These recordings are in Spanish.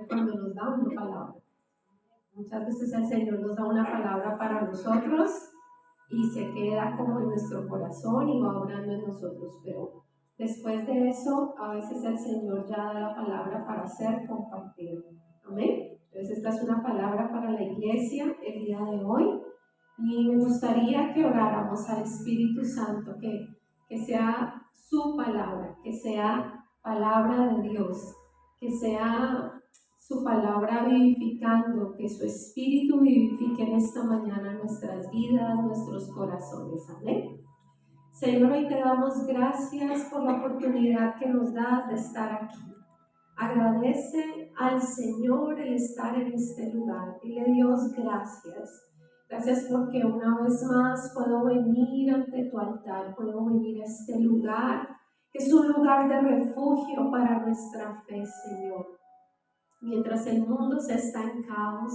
de cuando nos da una palabra. Muchas veces el Señor nos da una palabra para nosotros y se queda como en nuestro corazón y va obrando en nosotros, pero después de eso, a veces el Señor ya da la palabra para ser compartida. Amén. Entonces esta es una palabra para la iglesia el día de hoy y me gustaría que oráramos al Espíritu Santo, que sea su palabra, que sea palabra de Dios, que sea su palabra vivificando, que su Espíritu vivifique en esta mañana nuestras vidas, nuestros corazones. Amén. Señor, hoy te damos gracias por la oportunidad que nos das de estar aquí. Agradece al Señor el estar en este lugar. Dile, Dios, gracias. Gracias porque una vez más puedo venir ante tu altar, puedo venir a este lugar, que es un lugar de refugio para nuestra fe, Señor. Mientras el mundo se está en caos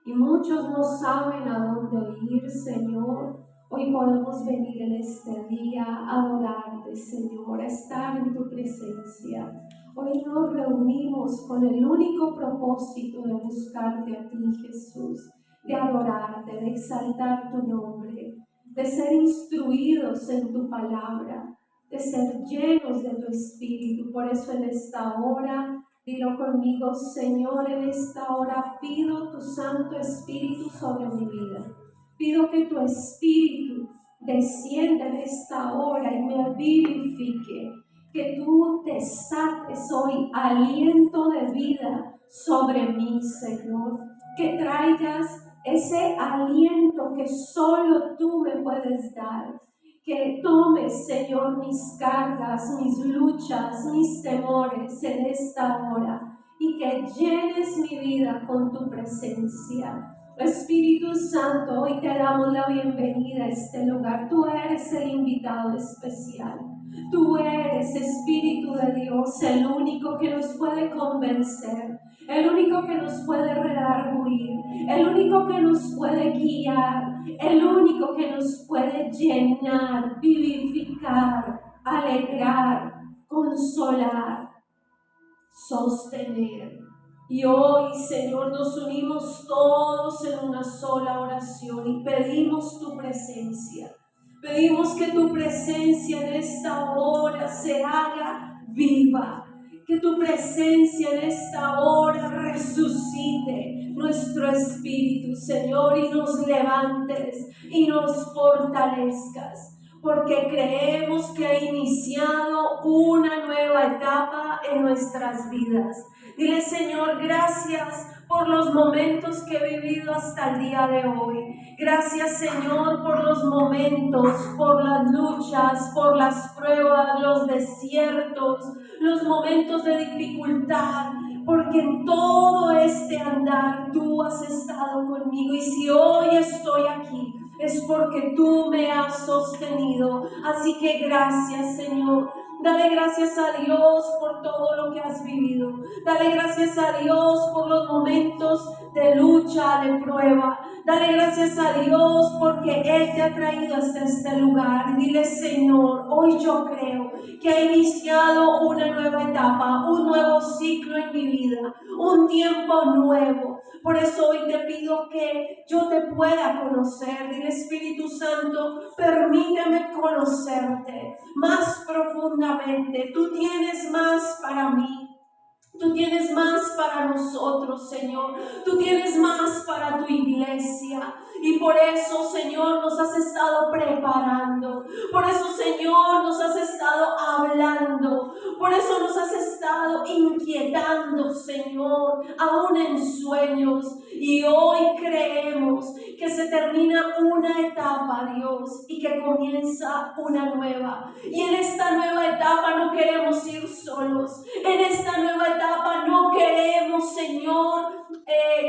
y muchos no saben a dónde ir, Señor, hoy podemos venir en este día a adorarte, Señor, a estar en tu presencia. Hoy nos reunimos con el único propósito de buscarte a ti, Jesús, de adorarte, de exaltar tu nombre, de ser instruidos en tu palabra, de ser llenos de tu Espíritu. Por eso en esta hora, dilo conmigo, Señor, en esta hora pido tu Santo Espíritu sobre mi vida. Pido que tu Espíritu descienda en esta hora y me vivifique. Que tú desates hoy aliento de vida sobre mí, Señor. Que traigas ese aliento que solo tú me puedes dar. Que tomes, Señor, mis cargas, mis luchas, mis temores en esta hora y que llenes mi vida con tu presencia. Espíritu Santo, hoy te damos la bienvenida a este lugar. Tú eres el invitado especial. Tú eres, Espíritu de Dios, el único que nos puede convencer, el único que nos puede redarguir, el único que nos puede guiar, el único que nos puede llenar, vivificar, alegrar, consolar, sostener. Y hoy, Señor, nos unimos todos en una sola oración y pedimos tu presencia. Pedimos que tu presencia en esta hora se haga viva. Que tu presencia en esta hora resucite nuestro espíritu, Señor, y nos levantes y nos fortalezcas. Porque creemos que ha iniciado una nueva etapa en nuestras vidas. Dile, Señor, gracias por los momentos que he vivido hasta el día de hoy. Gracias, Señor, por los momentos, por las luchas, por las pruebas, los desiertos, los momentos de dificultad, porque en todo este andar tú has estado conmigo. Y si hoy estoy aquí, es porque tú me has sostenido. Así que gracias, Señor. Dale gracias a Dios por todo lo que has vivido. Dale gracias a Dios por los momentos de lucha, de prueba. Dale gracias a Dios porque Él te ha traído hasta este lugar. Y dile, Señor, hoy yo creo que ha iniciado una nueva etapa, un nuevo ciclo en mi vida, un tiempo nuevo. Por eso hoy te pido que yo te pueda conocer. Dile, Espíritu Santo, permíteme conocerte más profundamente. Tú tienes más para mí. Tú tienes más para nosotros, Señor. Tú tienes más para tu iglesia. Y por eso, Señor, nos has estado preparando. Por eso, Señor, nos has estado hablando. Por eso nos has estado inquietando, Señor, aún en sueños. Y hoy creemos que se termina una etapa, Dios, y que comienza una nueva. Y en esta nueva etapa no queremos ir solos. En esta nueva etapa no queremos, Señor,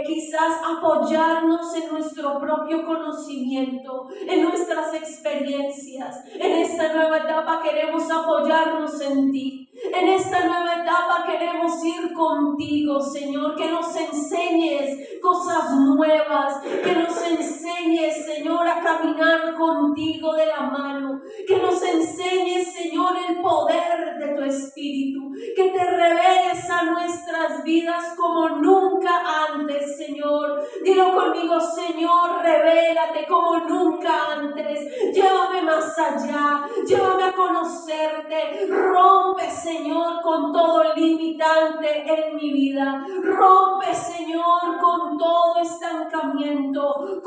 quizás apoyarnos en nuestro propio conocimiento, en nuestras experiencias. En esta nueva etapa queremos apoyarnos en ti. En esta nueva etapa queremos ir contigo, Señor, que nos enseñes cosas nuevas, que nos enseñes, Señor, a caminar contigo de la mano, que nos enseñes, Señor, el poder de tu Espíritu, que te reveles a a nuestras vidas como nunca antes, Señor. Dilo conmigo, Señor, revélate como nunca antes. Llévame más allá, llévame a conocerte. Rompe, Señor, con todo limitante en mi vida. Rompe, Señor, con todo estancamiento,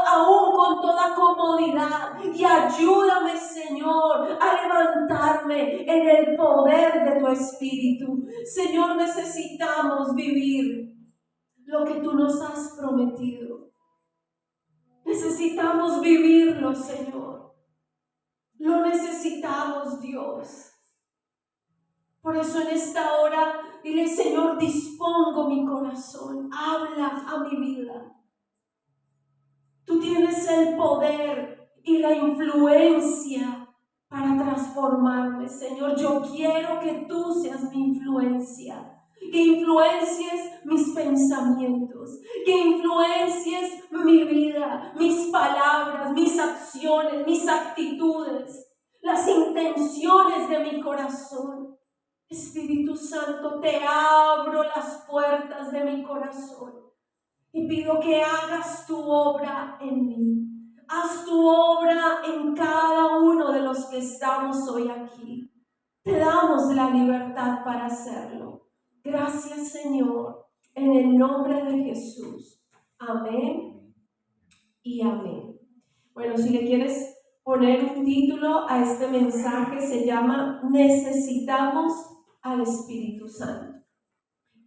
aún con toda comodidad. Y ayúdame, Señor, a levantarme en el poder de tu Espíritu. Señor, necesitamos vivir lo que tú nos has prometido. Necesitamos vivirlo, Señor. Lo necesitamos, Dios. Por eso en esta hora, dile, Señor, dispongo mi corazón. Habla a mi vida. Tú tienes el poder y la influencia para transformarme, Señor. Yo quiero que tú seas mi influencia. Que influencies mis pensamientos, que influencies mi vida, mis palabras, mis acciones, mis actitudes, las intenciones de mi corazón. Espíritu Santo, te abro las puertas de mi corazón y pido que hagas tu obra en mí. Haz tu obra en cada uno de los que estamos hoy aquí. Te damos la libertad para hacerlo. Gracias, Señor, en el nombre de Jesús. Amén y amén. Bueno, si le quieres poner un título a este mensaje, se llama Necesitamos al Espíritu Santo.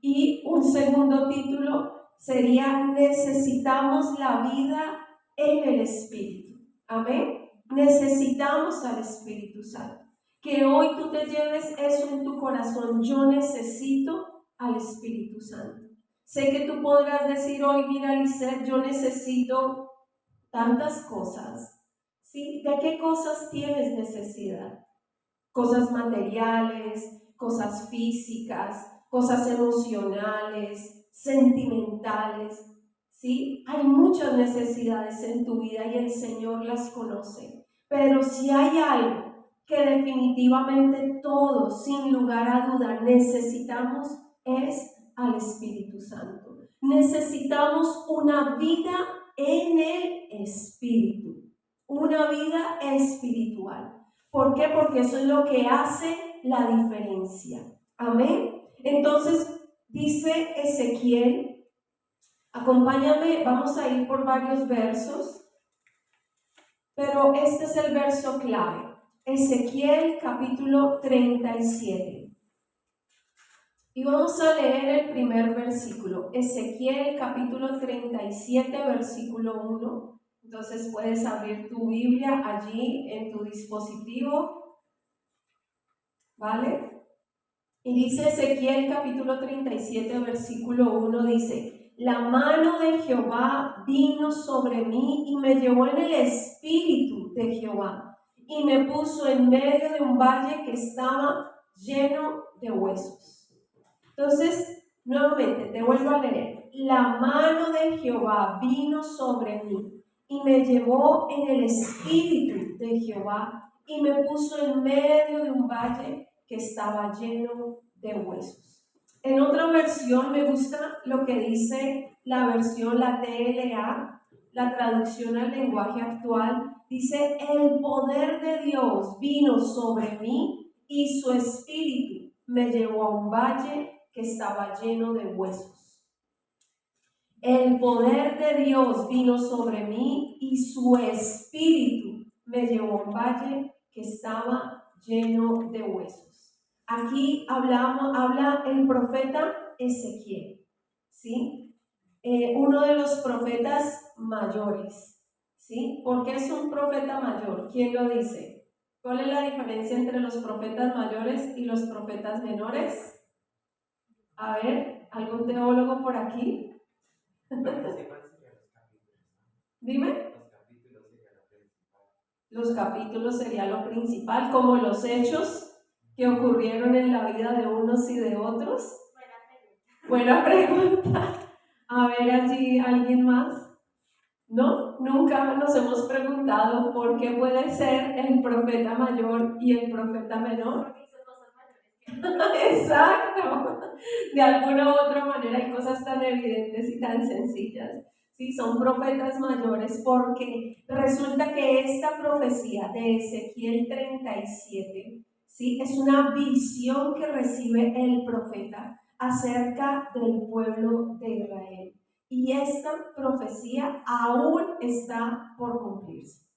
Y un segundo título sería Necesitamos la vida en el Espíritu. Amén. Necesitamos al Espíritu Santo. Que hoy tú te lleves eso en tu corazón. Yo necesito al Espíritu Santo. Sé que tú podrás decir hoy, mira, Lisette, yo necesito tantas cosas. ¿Sí? ¿De qué cosas tienes necesidad? Cosas materiales, cosas físicas, cosas emocionales, sentimentales. ¿Sí? Hay muchas necesidades en tu vida y el Señor las conoce. Pero si hay algo que definitivamente todos, sin lugar a duda, necesitamos, es al Espíritu Santo. Necesitamos una vida en el Espíritu, una vida espiritual. ¿Por qué? Porque eso es lo que hace la diferencia. Amén. Entonces, dice Ezequiel, acompáñame, vamos a ir por varios versos, pero este es el verso clave. Ezequiel capítulo 37. Y vamos a leer el primer versículo. Ezequiel capítulo 37, versículo 1. Entonces puedes abrir tu Biblia allí en tu dispositivo, ¿vale? Y dice Ezequiel capítulo 37, versículo 1, dice: la mano de Jehová vino sobre mí y me llevó en el espíritu de Jehová y me puso en medio de un valle que estaba lleno de huesos. Entonces, nuevamente, te vuelvo a leer. La mano de Jehová vino sobre mí y me llevó en el espíritu de Jehová y me puso en medio de un valle que estaba lleno de huesos. En otra versión me gusta lo que dice la versión, la TLA, la traducción al lenguaje actual. Dice: el poder de Dios vino sobre mí y su espíritu me llevó a un valle que estaba lleno de huesos. El poder de Dios vino sobre mí y su espíritu me llevó a un valle que estaba lleno de huesos. Aquí habla el profeta Ezequiel, ¿sí? Uno de los profetas mayores, ¿sí? ¿Por qué es un profeta mayor? ¿Quién lo dice? ¿Cuál es la diferencia entre los profetas mayores y los profetas menores? A ver, ¿algún teólogo por aquí? Dime. Los capítulos sería lo principal, como los hechos que ocurrieron en la vida de unos y de otros. Buena pregunta. A ver, allí alguien más. ¿No? Nunca nos hemos preguntado por qué puede ser el profeta mayor y el profeta menor. Exacto. De alguna u otra manera hay cosas tan evidentes y tan sencillas. Sí, son profetas mayores porque resulta que esta profecía de Ezequiel 37, sí, es una visión que recibe el profeta acerca del pueblo de Israel. Y esta profecía aún está por cumplirse.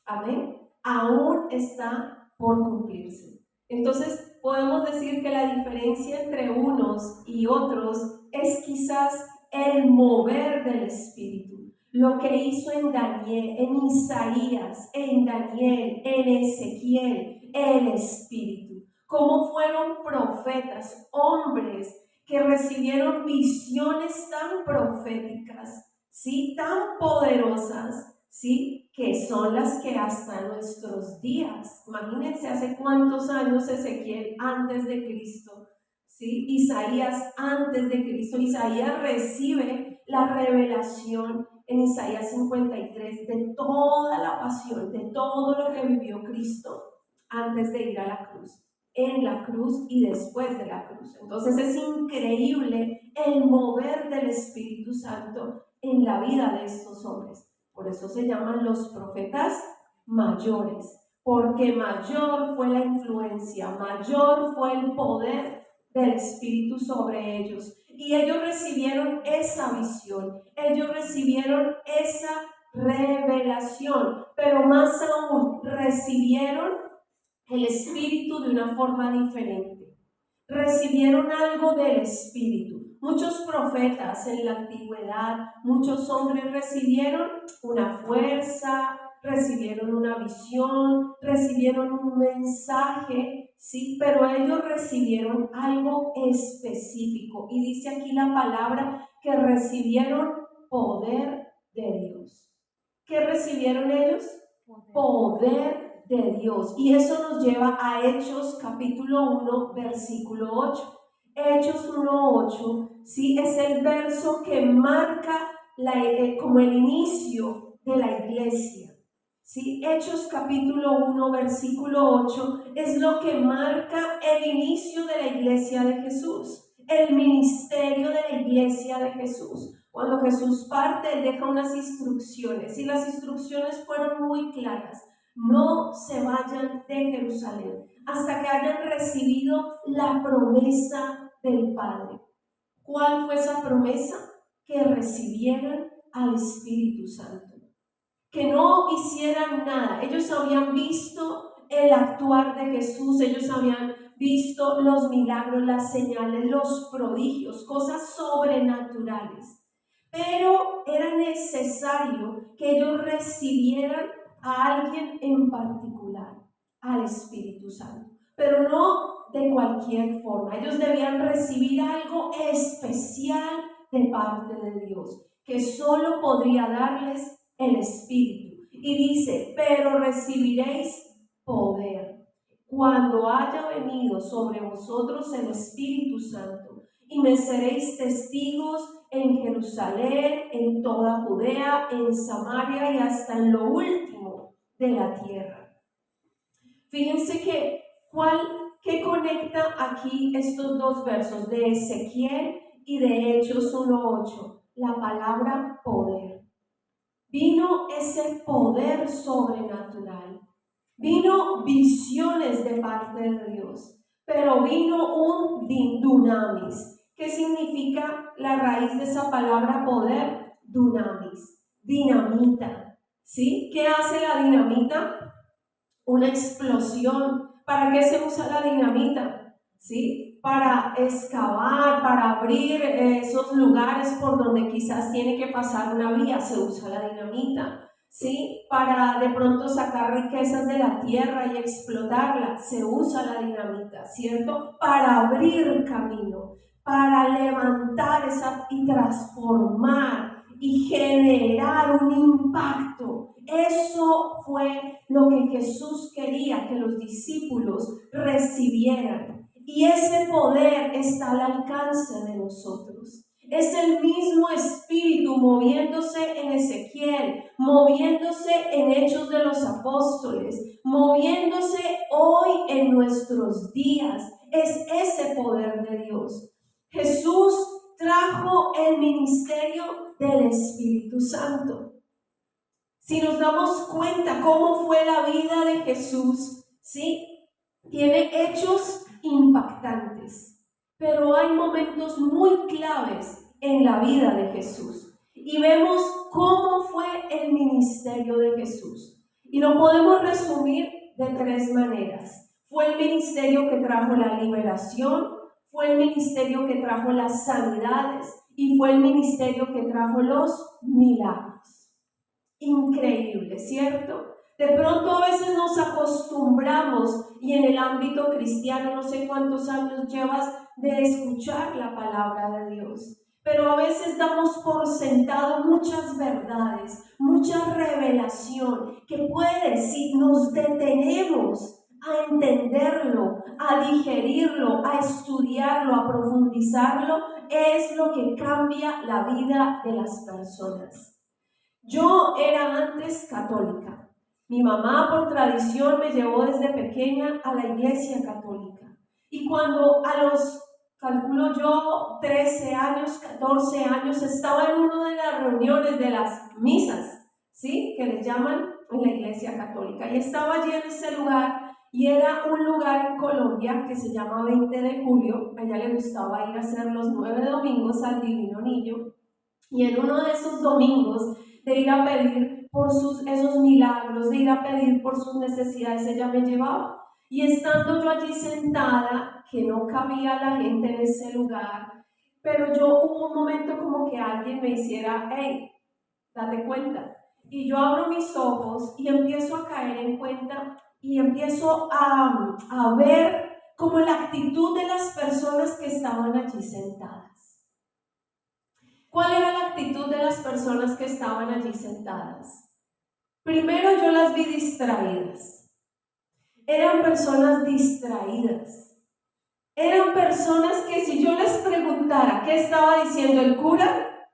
Amén. Aún está por cumplirse. Entonces, podemos decir que la diferencia entre unos y otros es quizás el mover del Espíritu. Lo que hizo en Daniel, en Isaías, en Daniel, en Ezequiel, el Espíritu. Cómo fueron profetas, hombres que recibieron visiones tan proféticas, ¿sí? Tan poderosas, ¿sí? Que son las que hasta nuestros días, imagínense hace cuántos años Ezequiel antes de Cristo, ¿sí? Isaías antes de Cristo. Isaías recibe la revelación en Isaías 53 de toda la pasión, de todo lo que vivió Cristo antes de ir a la cruz, en la cruz y después de la cruz. Entonces es increíble el mover del Espíritu Santo en la vida de estos hombres. Por eso se llaman los profetas mayores, porque mayor fue la influencia, mayor fue el poder del Espíritu sobre ellos. Y ellos recibieron esa visión, ellos recibieron esa revelación, pero más aún recibieron el Espíritu de una forma diferente. Recibieron algo del Espíritu. Muchos profetas en la antigüedad, muchos hombres recibieron una fuerza, recibieron una visión, recibieron un mensaje, sí, pero ellos recibieron algo específico. Y dice aquí la palabra que recibieron poder de Dios. ¿Qué recibieron ellos? Poder de Dios. Y eso nos lleva a Hechos capítulo 1, versículo 8. Hechos 1:8, ¿sí? Es el verso que marca como el inicio de la iglesia. ¿Sí? Hechos capítulo 1, versículo 8 es lo que marca el inicio de la iglesia de Jesús, el ministerio de la iglesia de Jesús. Cuando Jesús parte, Él deja unas instrucciones y las instrucciones fueron muy claras. No se vayan de Jerusalén hasta que hayan recibido la promesa del Padre. ¿Cuál fue esa promesa? Que recibieran al Espíritu Santo. Que no hicieran nada. Ellos habían visto el actuar de Jesús, ellos habían visto los milagros, las señales, los prodigios, cosas sobrenaturales. Pero era necesario que ellos recibieran a alguien en particular, al Espíritu Santo, pero no de cualquier forma. Ellos debían recibir algo especial de parte de Dios, que solo podría darles el Espíritu. Y dice, pero recibiréis poder cuando haya venido sobre vosotros el Espíritu Santo, y me seréis testigos en Jerusalén, en toda Judea, en Samaria y hasta en lo último de la tierra. Fíjense que ¿qué conecta aquí estos dos versos de Ezequiel y de Hechos 1:8? La palabra poder. Vino ese poder sobrenatural, vino visiones de parte de Dios, pero vino un dunamis. ¿Qué significa la raíz de esa palabra poder? Dunamis, dinamita, ¿sí? ¿Qué hace la dinamita? Una explosión. ¿Para qué se usa la dinamita? ¿Sí? Para excavar, para abrir esos lugares por donde quizás tiene que pasar una vía, se usa la dinamita. ¿Sí? Para de pronto sacar riquezas de la tierra y explotarla, se usa la dinamita, ¿cierto? Para abrir camino, para levantar y transformar y generar un impacto. Eso fue lo que Jesús quería que los discípulos recibieran. Y ese poder está al alcance de nosotros. Es el mismo Espíritu moviéndose en Ezequiel, moviéndose en Hechos de los Apóstoles, moviéndose hoy en nuestros días. Es ese poder de Dios. Jesús trajo el ministerio del Espíritu Santo. Si nos damos cuenta cómo fue la vida de Jesús, ¿sí? Tiene hechos impactantes, pero hay momentos muy claves en la vida de Jesús. Y vemos cómo fue el ministerio de Jesús. Y lo podemos resumir de tres maneras. Fue el ministerio que trajo la liberación, fue el ministerio que trajo las sanidades y fue el ministerio que trajo los milagros. Increíble, ¿cierto? De pronto a veces nos acostumbramos y en el ámbito cristiano, no sé cuántos años llevas de escuchar la palabra de Dios, pero a veces damos por sentado muchas verdades, mucha revelación que puede, si nos detenemos a entenderlo, a digerirlo, a estudiarlo, a profundizarlo, es lo que cambia la vida de las personas. Yo era antes católica. Mi mamá por tradición me llevó desde pequeña a la iglesia católica. Y cuando a los, calculo yo, 13 años, 14 años, estaba en una de las reuniones de las misas, ¿sí? Que les llaman en la iglesia católica. Y estaba allí en ese lugar y era un lugar en Colombia que se llama 20 de julio. A ella le gustaba ir a hacer los 9 domingos al Divino Niño. Y en uno de esos domingos, de ir a pedir por esos milagros, de ir a pedir por sus necesidades, ella me llevaba. Y estando yo allí sentada, que no cabía la gente en ese lugar, pero hubo un momento como que alguien me hiciera, hey, date cuenta. Y yo abro mis ojos y empiezo a caer en cuenta y empiezo a ver como la actitud de las personas que estaban allí sentadas. ¿Cuál era la actitud de las personas que estaban allí sentadas? Primero yo las vi distraídas. Eran personas distraídas. Eran personas que si yo les preguntara qué estaba diciendo el cura,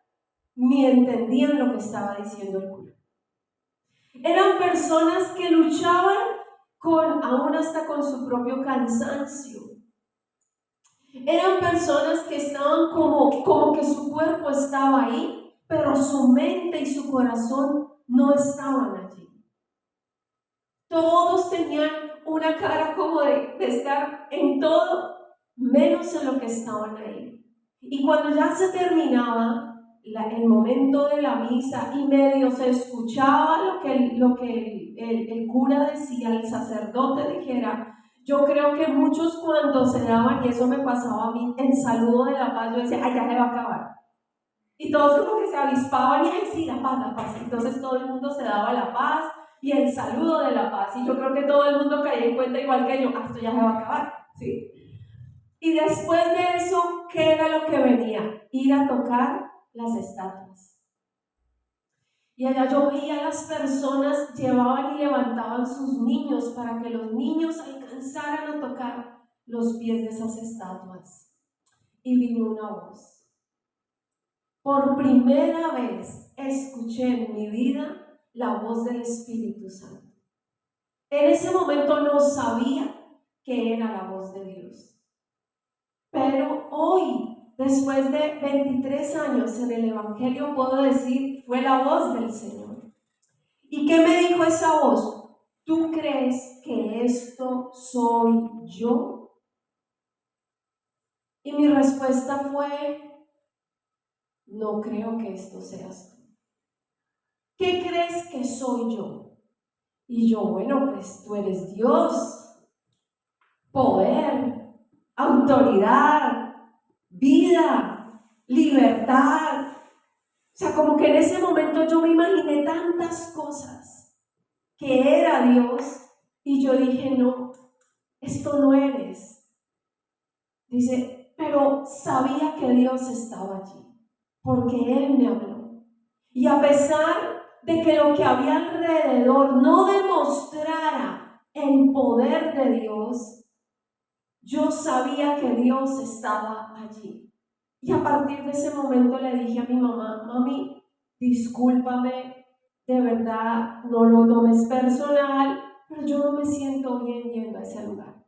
ni entendían lo que estaba diciendo el cura. Eran personas que luchaban aún hasta con su propio cansancio. Eran personas que estaban como que su cuerpo estaba ahí, pero su mente y su corazón no estaban allí. Todos tenían una cara como de estar en todo, menos en lo que estaban ahí. Y cuando ya se terminaba el momento de la misa y medio se escuchaba lo que el cura decía, el sacerdote dijera, yo creo que muchos cuando se daban, y eso me pasaba a mí, el saludo de la paz, yo decía, ay, ya se va a acabar. Y todos como que se avispaban y, ay, sí, la paz, la paz. Entonces todo el mundo se daba la paz y el saludo de la paz. Y yo creo que todo el mundo caía en cuenta igual que yo, esto ya se va a acabar, ¿sí? Y después de eso, ¿qué era lo que venía? Ir a tocar las estatuas. Y allá yo veía a las personas llevaban y levantaban sus niños para que los niños alcanzaran a tocar los pies de esas estatuas. Y vino una voz. Por primera vez escuché en mi vida la voz del Espíritu Santo. En ese momento no sabía que era la voz de Dios. Pero hoy, después de 23 años en el Evangelio, puedo decir, fue la voz del Señor. ¿Y qué me dijo esa voz? ¿Tú crees que esto soy yo? Y mi respuesta fue, no creo que esto seas tú. ¿Qué crees que soy yo? Y yo, bueno, pues tú eres Dios, poder, autoridad, vida, libertad. O sea, como que en ese momento yo me imaginé tantas cosas que era Dios y yo dije, no, esto no eres. Dice, pero sabía que Dios estaba allí porque Él me habló. Y a pesar de que lo que había alrededor no demostrara el poder de Dios, yo sabía que Dios estaba allí. Y a partir de ese momento le dije a mi mamá: mami, discúlpame, de verdad, no lo tomes personal, pero yo no me siento bien yendo a ese lugar.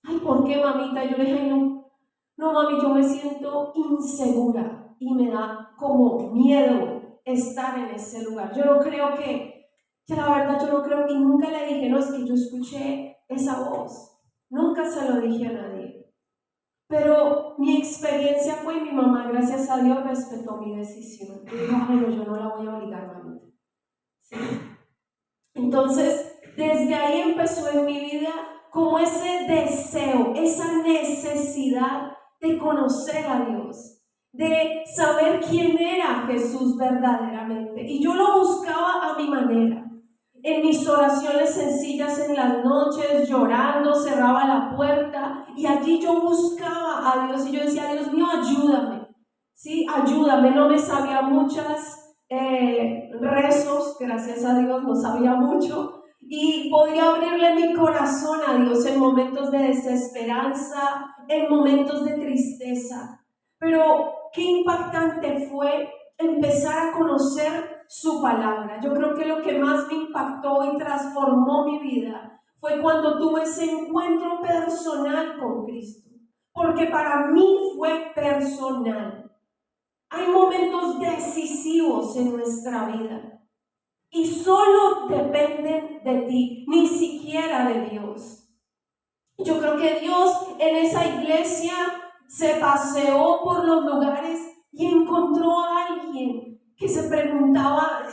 Ay, ¿por qué, mamita? Yo le dije: ay, no, mami, yo me siento insegura y me da como miedo estar en ese lugar. Yo no creo que la verdad yo no creo, y nunca le dije: no, es que yo escuché esa voz. Nunca se lo dije a nadie. Pero mi experiencia fue, mi mamá, gracias a Dios, respetó mi decisión. Y dijo: bueno, yo no la voy a obligar, mamita. ¿Sí? Entonces, desde ahí empezó en mi vida como ese deseo, esa necesidad de conocer a Dios, de saber quién era Jesús verdaderamente. Y yo lo buscaba a mi manera, en mis oraciones sencillas en las noches, llorando, cerraba la puerta y allí yo buscaba a Dios y yo decía: Dios mío, ayúdame, ¿sí? Ayúdame. No me sabía muchas rezos, gracias a Dios no sabía mucho, y podía abrirle mi corazón a Dios en momentos de desesperanza, en momentos de tristeza. Pero qué impactante fue empezar a conocer su palabra. Yo creo que lo que más me impactó y transformó mi vida fue cuando tuve ese encuentro personal con Cristo, porque para mí fue personal. Hay momentos decisivos en nuestra vida y solo dependen de ti, ni siquiera de Dios. Yo creo que Dios en esa iglesia se paseó por los lugares y encontró a alguien que se preguntaba: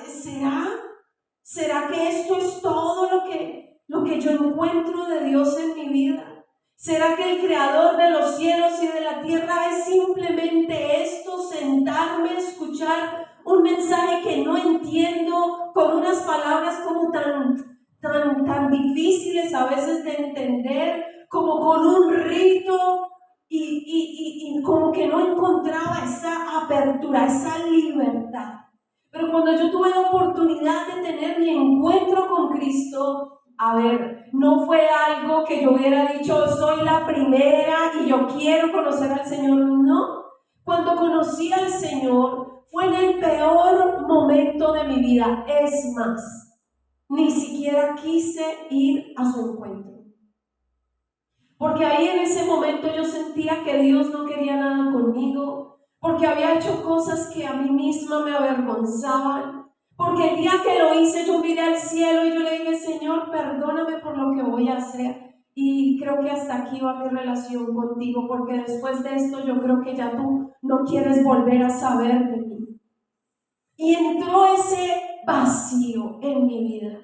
¿será que esto es todo lo que yo encuentro de Dios en mi vida? ¿Será que el creador de los cielos y de la tierra es simplemente esto, sentarme, escuchar un mensaje que no entiendo, con unas palabras como tan difíciles a veces de entender, como con un rito y como que no encontraba esa apertura, esa libertad? Pero cuando yo tuve la oportunidad de tener mi encuentro con Cristo, a ver, no fue algo que yo hubiera dicho: soy la primera y yo quiero conocer al Señor. No, cuando conocí al Señor fue en el peor momento de mi vida. Es más, ni siquiera quise ir a su encuentro, porque ahí en ese momento yo sentía que Dios no quería nada conmigo, porque había hecho cosas que a mí misma me avergonzaban. Porque el día que lo hice yo miré al cielo y yo le dije: Señor, perdóname por lo que voy a hacer, y creo que hasta aquí va mi relación contigo, porque después de esto yo creo que ya tú no quieres volver a saber de mí. Y entró ese vacío en mi vida.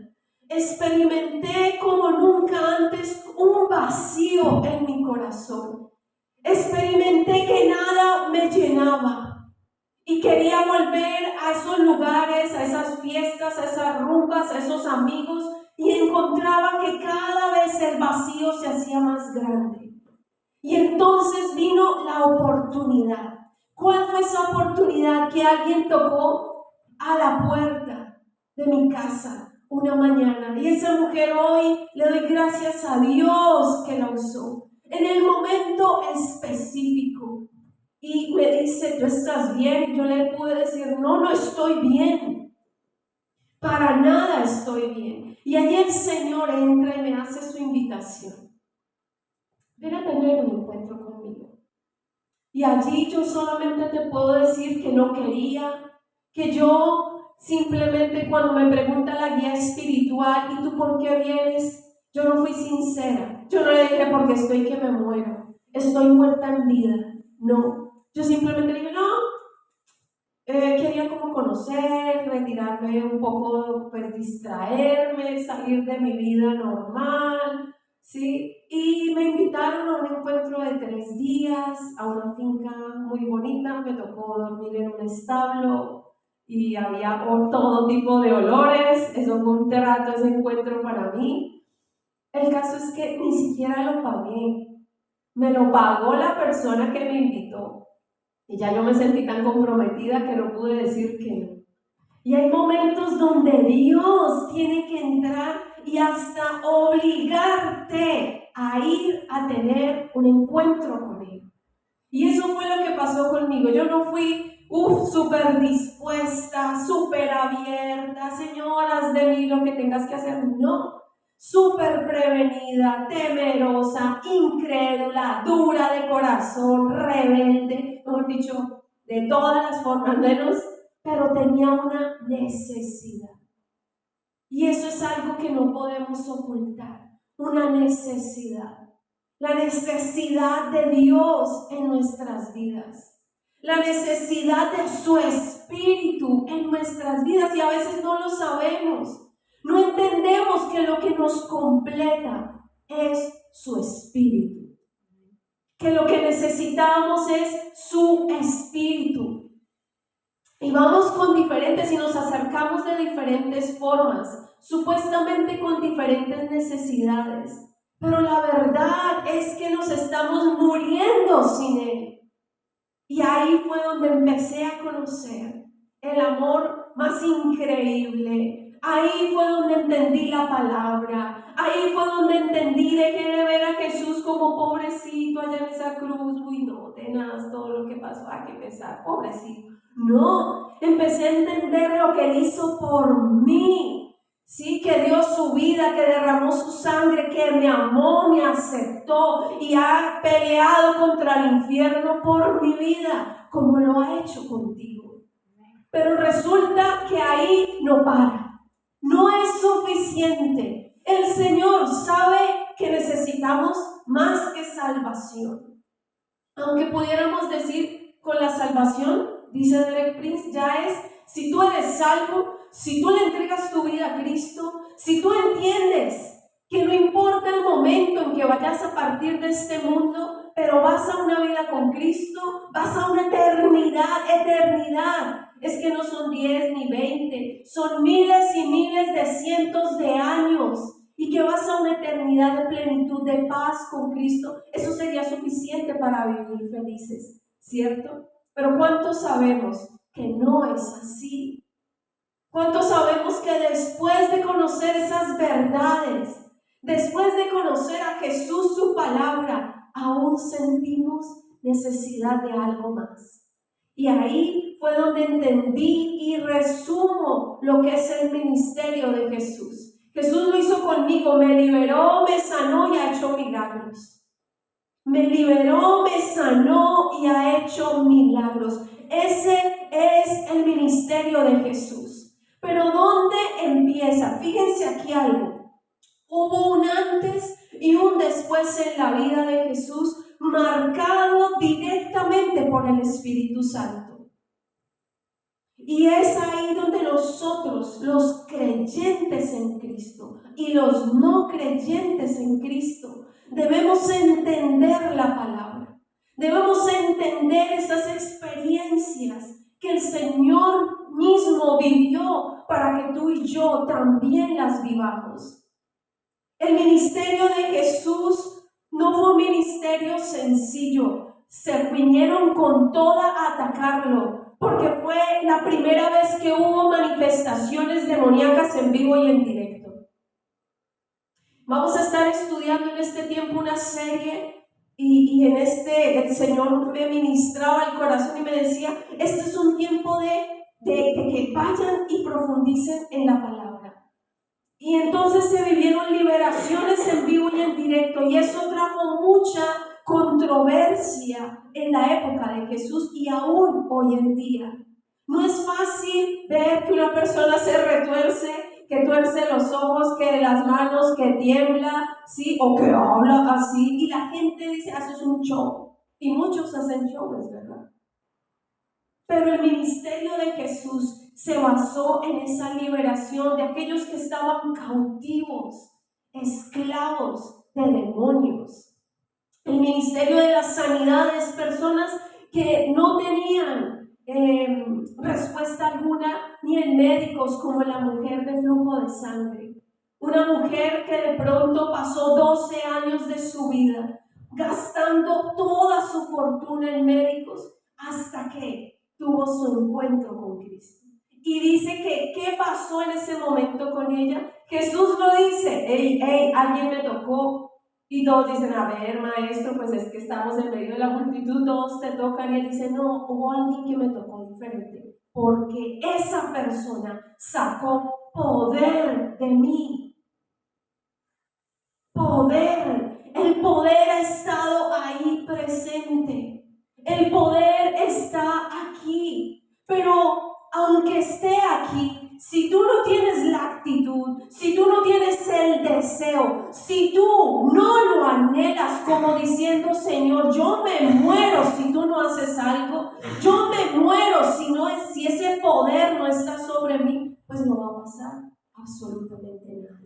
Experimenté como nunca antes un vacío en mi corazón. Experimenté que nada me llenaba. Y quería volver a esos lugares, a esas fiestas, a esas rumbas, a esos amigos, y encontraba que cada vez el vacío se hacía más grande. Y entonces vino la oportunidad. ¿Cuál fue esa oportunidad? Que alguien tocó a la puerta de mi casa una mañana. Y esa mujer, hoy le doy gracias a Dios que la usó en el momento específico. Y me dice: ¿tú estás bien? Yo le pude decir: no estoy bien. Para nada estoy bien. Y allí el Señor entra y me hace su invitación: ven a tener un encuentro conmigo. Y allí yo solamente te puedo decir que no quería, que yo simplemente, cuando me pregunta la guía espiritual: ¿y tú por qué vienes? Yo no fui sincera. Yo no le dije: porque estoy que me muero, estoy muerta en vida. No, yo simplemente dije: no, quería como conocer, retirarme un poco, pues distraerme, salir de mi vida normal, ¿sí? Y me invitaron a un encuentro de 3 días, a una finca muy bonita. Me tocó dormir en un establo y había todo tipo de olores. Eso fue un trato, ese encuentro para mí. El caso es que ni siquiera lo pagué, me lo pagó la persona que me invitó. Y ya yo me sentí tan comprometida que no pude decir que no. Y hay momentos donde Dios tiene que entrar y hasta obligarte a ir a tener un encuentro con Él. Y eso fue lo que pasó conmigo. Yo no fui, súper dispuesta, súper abierta, Señor, haz de mí lo que tengas que hacer. No, súper prevenida, temerosa, incrédula, dura de corazón, rebelde, mejor dicho, de todas las formas menos, pero tenía una necesidad. Y eso es algo que no podemos ocultar, una necesidad. La necesidad de Dios en nuestras vidas. La necesidad de su Espíritu en nuestras vidas. Y a veces no lo sabemos. No entendemos que lo que nos completa es su Espíritu. Que lo que necesitamos es su Espíritu. Y vamos con diferentes y nos acercamos de diferentes formas, supuestamente con diferentes necesidades. Pero la verdad es que nos estamos muriendo sin Él. Y ahí fue donde empecé a conocer el amor más increíble. Ahí fue donde entendí la palabra. Ahí fue donde entendí, dejé de ver a Jesús como pobrecito allá en esa cruz. Uy, no, tenaz todo lo que pasó. Hay que pensar, pobrecito. No, empecé a entender lo que Él hizo por mí. Sí, que dio su vida, que derramó su sangre, que me amó, me aceptó y ha peleado contra el infierno por mi vida, como lo ha hecho contigo. Pero resulta que ahí no para. No es suficiente. El Señor sabe que necesitamos más que salvación. Aunque pudiéramos decir con la salvación, dice Derek Prince, ya es, si tú eres salvo, si tú le entregas tu vida a Cristo, si tú entiendes que no importa el momento en que vayas a partir de este mundo, pero vas a una vida con Cristo, vas a una eternidad. Es que no son 10 ni 20, son miles y miles de cientos de años. Y que vas a una eternidad de plenitud, de paz con Cristo. Eso sería suficiente para vivir felices, ¿cierto? Pero ¿cuántos sabemos que no es así? ¿Cuántos sabemos que después de conocer esas verdades, después de conocer a Jesús, su palabra, aún sentimos necesidad de algo más? Y ahí fue donde entendí y resumo lo que es el ministerio de Jesús. Jesús lo hizo conmigo, me liberó, me sanó y ha hecho milagros. Me liberó, me sanó y ha hecho milagros. Ese es el ministerio de Jesús. Pero ¿dónde empieza? Fíjense aquí algo. Hubo un antes y un después en la vida de Jesús, marcado directamente por el Espíritu Santo. Y es ahí donde nosotros, los creyentes en Cristo y los no creyentes en Cristo, debemos entender la palabra. Debemos entender esas experiencias que el Señor mismo vivió para que tú y yo también las vivamos. El ministerio de Jesús no fue un ministerio sencillo. Se vinieron con toda a atacarlo, porque fue la primera vez que hubo manifestaciones demoníacas en vivo y en directo. Vamos a estar estudiando en este tiempo una serie y en el Señor me ministraba el corazón y me decía, este es un tiempo de que vayan y profundicen en la palabra. Y entonces se vivieron liberaciones en vivo y en directo, y eso trajo mucha controversia en la época de Jesús y aún hoy en día. No es fácil ver que una persona se retuerce, que tuerce los ojos, que las manos, que tiembla, ¿sí? O que habla así, y la gente dice, eso es un show. Y muchos hacen show, es verdad. Pero el ministerio de Jesús se basó en esa liberación de aquellos que estaban cautivos, esclavos de demonios. El ministerio de la sanidad es personas que no tenían respuesta alguna ni en médicos, como la mujer de flujo de sangre. Una mujer que de pronto pasó 12 años de su vida gastando toda su fortuna en médicos hasta que tuvo su encuentro con Cristo. Y dice que, ¿qué pasó en ese momento con ella? Jesús lo dice, hey, alguien me tocó. Y todos dicen, a ver, maestro, pues es que estamos en medio de la multitud, todos te tocan. Y él dice, no, hubo alguien que me tocó diferente, porque esa persona sacó poder de mí. Poder. El poder ha estado ahí presente. El poder está aquí. Pero aunque esté aquí, si tú no tienes la actitud, si tú no tienes el deseo, si tú no lo anhelas como diciendo, Señor, yo me muero si tú no haces algo, yo me muero si ese poder no está sobre mí, pues no va a pasar absolutamente nada.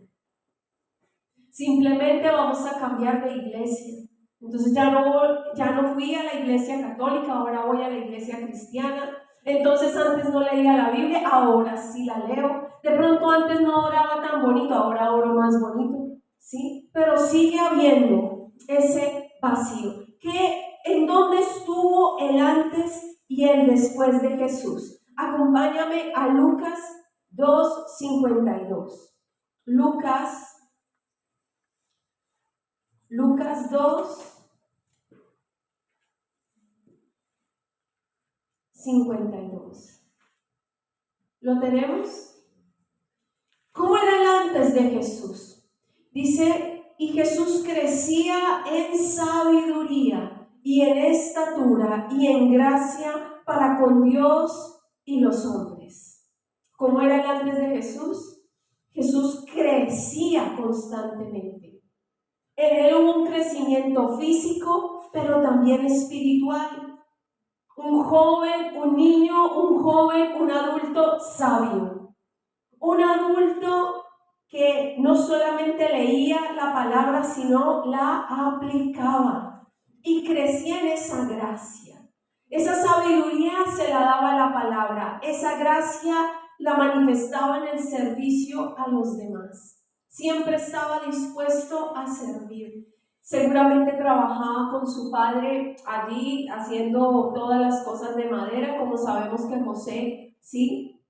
Simplemente vamos a cambiar de iglesia. Entonces ya no fui a la iglesia católica, ahora voy a la iglesia cristiana. Entonces antes no leía la Biblia, ahora sí la leo. De pronto antes no oraba tan bonito, ahora oro más bonito, ¿sí? Pero sigue habiendo ese vacío. ¿En dónde estuvo el antes y el después de Jesús? Acompáñame a Lucas 2:52. Lucas 2:52. ¿Lo tenemos? ¿Cómo era el antes de Jesús? Dice, y Jesús crecía en sabiduría y en estatura y en gracia para con Dios y los hombres. ¿Cómo era el antes de Jesús? Jesús crecía constantemente. En él hubo un crecimiento físico, pero también espiritual. Un joven, un niño, un joven, un adulto sabio. Un adulto que no solamente leía la palabra, sino la aplicaba. Y crecía en esa gracia. Esa sabiduría se la daba la palabra. Esa gracia la manifestaba en el servicio a los demás. Siempre estaba dispuesto a servir. Seguramente trabajaba con su padre allí haciendo todas las cosas de madera, como sabemos que José, ¿sí?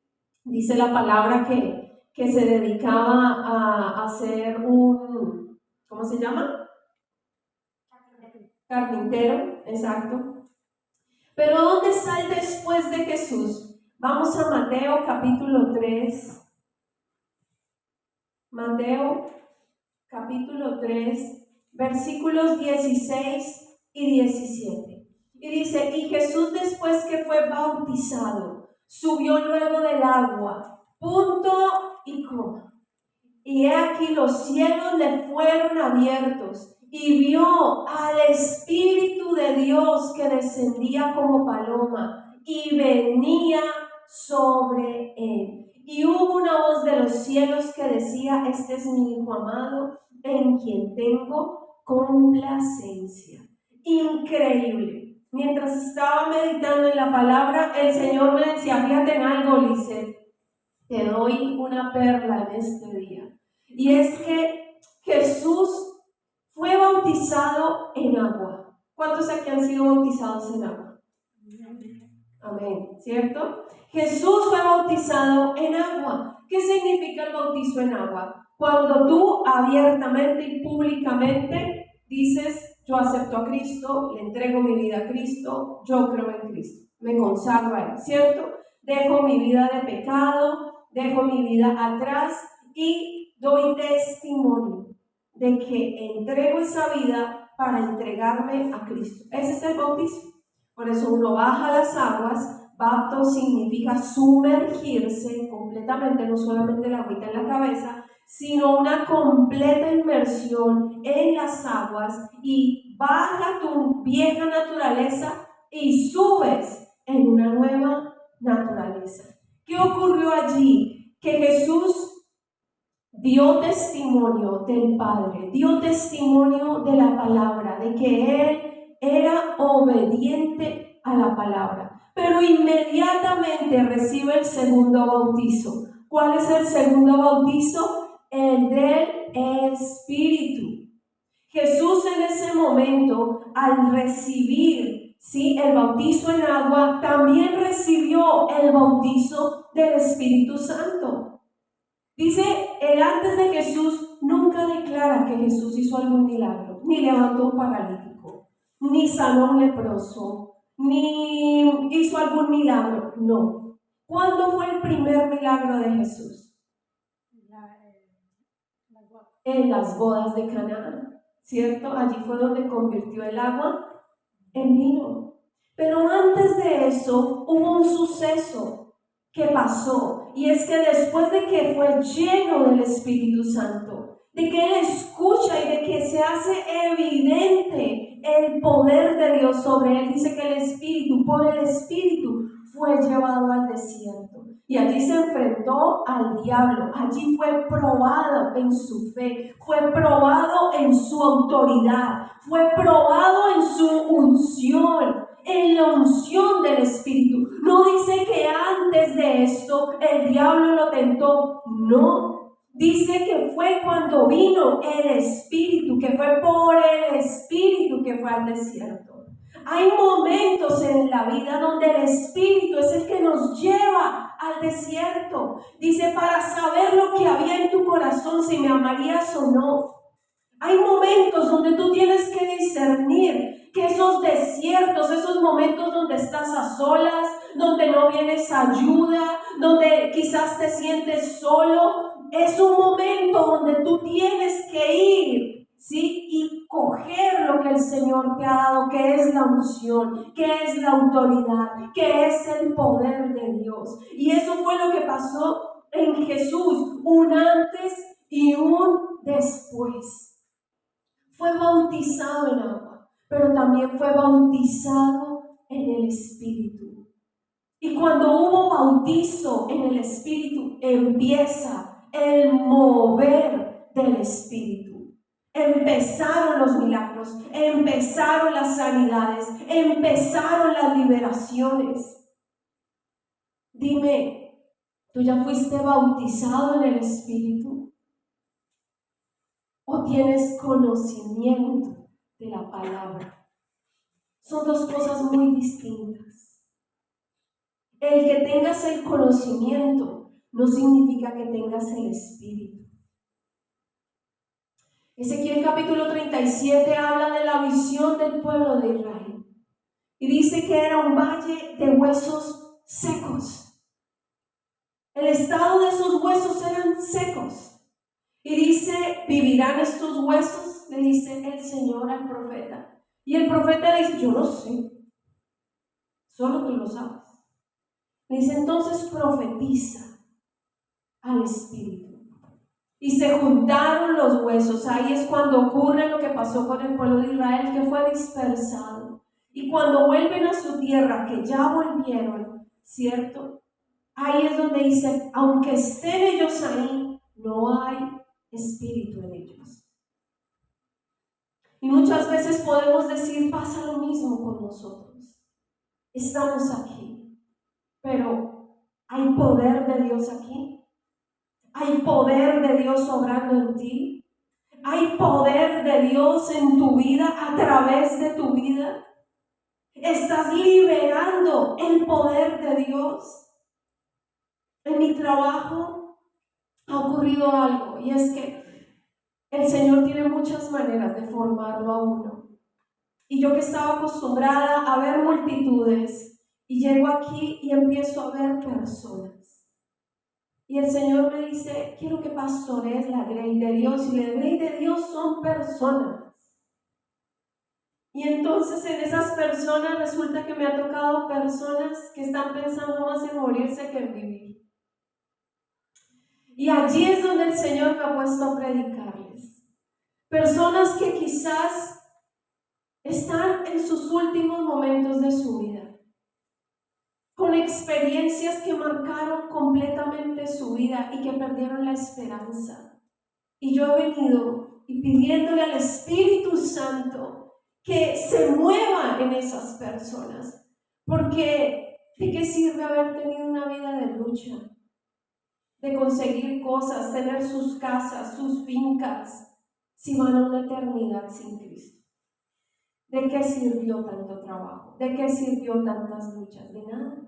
Dice la palabra que se dedicaba a hacer un, ¿cómo se llama? Carpintero, exacto. Pero ¿dónde está el después de Jesús? Vamos a Mateo capítulo 3. Mateo capítulo 3, versículos 16 y 17. Y dice, y Jesús después que fue bautizado, subió luego del agua, punto y coma. Y he aquí los cielos le fueron abiertos, y vio al Espíritu de Dios que descendía como paloma, y venía sobre él. Y hubo una voz de los cielos que decía, este es mi Hijo amado, en quien tengo complacencia. Increíble. Mientras estaba meditando en la palabra, el Señor me decía, fíjate en algo, Lisset, te doy una perla en este día. Y es que Jesús fue bautizado en agua. ¿Cuántos aquí han sido bautizados en agua? Amén, ¿cierto? Jesús fue bautizado en agua. ¿Qué significa el bautizo en agua? Cuando tú abiertamente y públicamente dices, yo acepto a Cristo, le entrego mi vida a Cristo, yo creo en Cristo, me consagro a Él, ¿cierto? Dejo mi vida de pecado, dejo mi vida atrás y doy testimonio de que entrego esa vida para entregarme a Cristo. Ese es el bautismo. Por eso uno baja las aguas. Bapto significa sumergirse completamente, no solamente la agüita en la cabeza, sino una completa inmersión en las aguas y baja tu vieja naturaleza y subes en una nueva naturaleza. ¿Qué ocurrió allí? Que Jesús dio testimonio del Padre, dio testimonio de la palabra, de que Él era obediente a la palabra, pero inmediatamente recibe el segundo bautizo. ¿Cuál es el segundo bautizo? El del Espíritu. Jesús en ese momento, al recibir, ¿sí?, el bautizo en agua, también recibió el bautizo del Espíritu Santo. Dice, el antes de Jesús nunca declara que Jesús hizo algún milagro. ni levantó un paralítico, ni sanó a un leproso, ni hizo algún milagro. No. ¿Cuándo fue el primer milagro de Jesús? En las bodas de Canaán, ¿cierto? Allí fue donde convirtió el agua en vino. Pero antes de eso hubo un suceso que pasó, y es que después de que fue lleno del Espíritu Santo, de que él escucha y de que se hace evidente el poder de Dios sobre él, dice que el Espíritu, por el Espíritu, fue llevado al desierto. Y allí se enfrentó al diablo, allí fue probado en su fe, fue probado en su autoridad, fue probado en su unción, en la unción del Espíritu. No dice que antes de esto el diablo lo tentó, no. Dice que fue cuando vino el Espíritu, que fue por el Espíritu que fue al desierto. Hay momentos en la vida donde el Espíritu es el que nos lleva al desierto. Dice, para saber lo que había en tu corazón, si me amarías o no. Hay momentos donde tú tienes que discernir que esos desiertos, esos momentos donde estás a solas, donde no vienes ayuda, donde quizás te sientes solo, es un momento donde tú tienes que ir, ¿sí? Y coger lo que el Señor te ha dado, que es la unción, que es la autoridad, que es el poder de Dios. Y eso fue lo que pasó en Jesús, un antes y un después. Fue bautizado en agua, pero también fue bautizado en el Espíritu. Y cuando hubo bautizo en el Espíritu, empieza el mover del Espíritu. Empezaron los milagros, empezaron las sanidades, empezaron las liberaciones. Dime, ¿tú ya fuiste bautizado en el Espíritu? ¿O tienes conocimiento de la palabra? Son dos cosas muy distintas. El que tengas el conocimiento no significa que tengas el Espíritu. Ezequiel capítulo 37 habla de la visión del pueblo de Israel y dice que era un valle de huesos secos. El estado de esos huesos eran secos. Y dice, ¿vivirán estos huesos? Le dice el Señor al profeta. Y el profeta le dice, yo no sé, solo tú lo sabes. Le dice, entonces profetiza al Espíritu. Y se juntaron los huesos. Ahí es cuando ocurre lo que pasó con el pueblo de Israel, que fue dispersado. Y cuando vuelven a su tierra, que ya volvieron, ¿cierto? Ahí es donde dice, aunque estén ellos ahí, no hay Espíritu en ellos. Y muchas veces podemos decir, pasa lo mismo con nosotros. Estamos aquí, pero ¿hay poder de Dios aquí? ¿Hay poder de Dios obrando en ti? ¿Hay poder de Dios en tu vida, a través de tu vida? ¿Estás liberando el poder de Dios? En mi trabajo ha ocurrido algo, y es que el Señor tiene muchas maneras de formarlo a uno. Y yo que estaba acostumbrada a ver multitudes, y llego aquí y empiezo a ver personas. Y el Señor me dice, quiero que pastorees la grey de Dios. Y la grey de Dios son personas. Y entonces en esas personas resulta que me ha tocado personas que están pensando más en morirse que en vivir. Y allí es donde el Señor me ha puesto a predicarles. Personas que quizás están en sus últimos momentos de su vida, con experiencias que marcaron completamente su vida y que perdieron la esperanza. Y yo he venido y pidiéndole al Espíritu Santo que se mueva en esas personas, porque ¿de qué sirve haber tenido una vida de lucha? De conseguir cosas, tener sus casas, sus fincas, si van a una eternidad sin Cristo. ¿De qué sirvió tanto trabajo? ¿De qué sirvió tantas luchas? De nada.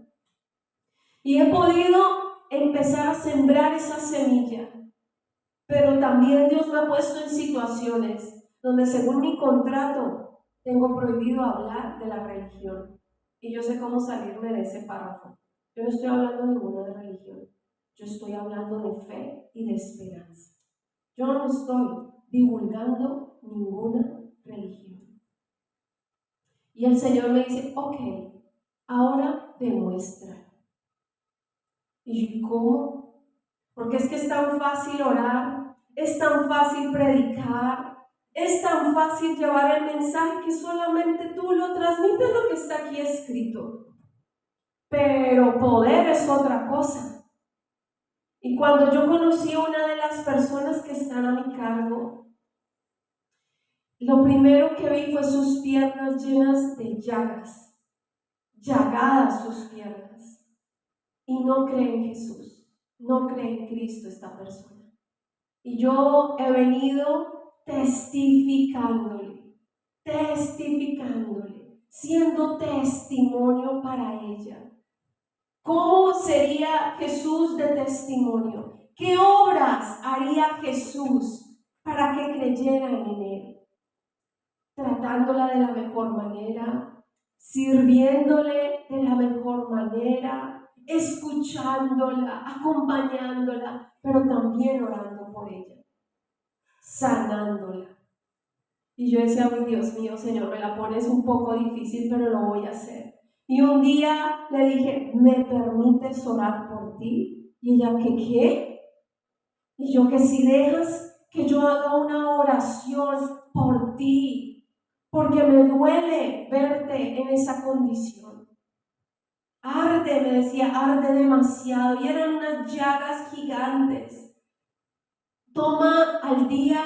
Y he podido empezar a sembrar esa semilla, pero también Dios me ha puesto en situaciones donde según mi contrato tengo prohibido hablar de la religión. Y yo sé cómo salirme de ese párrafo. Yo no estoy hablando ninguna de religión. Yo estoy hablando de fe y de esperanza. Yo no estoy divulgando ninguna religión. Y el Señor me dice, ok, ahora demuestra. ¿Y cómo? Porque es que es tan fácil orar, es tan fácil predicar, es tan fácil llevar el mensaje que solamente tú lo transmites lo que está aquí escrito. Pero poder es otra cosa. Y cuando yo conocí a una de las personas que están a mi cargo, lo primero que vi fue sus piernas llenas de llagas, llagadas sus piernas. Y no cree en Jesús, no cree en Cristo esta persona. Y yo he venido testificándole, siendo testimonio para ella. ¿Cómo sería Jesús de testimonio? ¿Qué obras haría Jesús para que creyeran en Él? Tratándola de la mejor manera, sirviéndole de la mejor manera, escuchándola, acompañándola, pero también orando por ella, sanándola. Y yo decía, ay Dios mío, Señor, me la pones un poco difícil, pero lo voy a hacer. Y un día le dije, ¿me permites orar por ti? Y ella, ¿qué? Y yo, que si dejas que yo haga una oración por ti, porque me duele verte en esa condición. Arde, me decía, arde demasiado. Y eran unas llagas gigantes. Toma al día,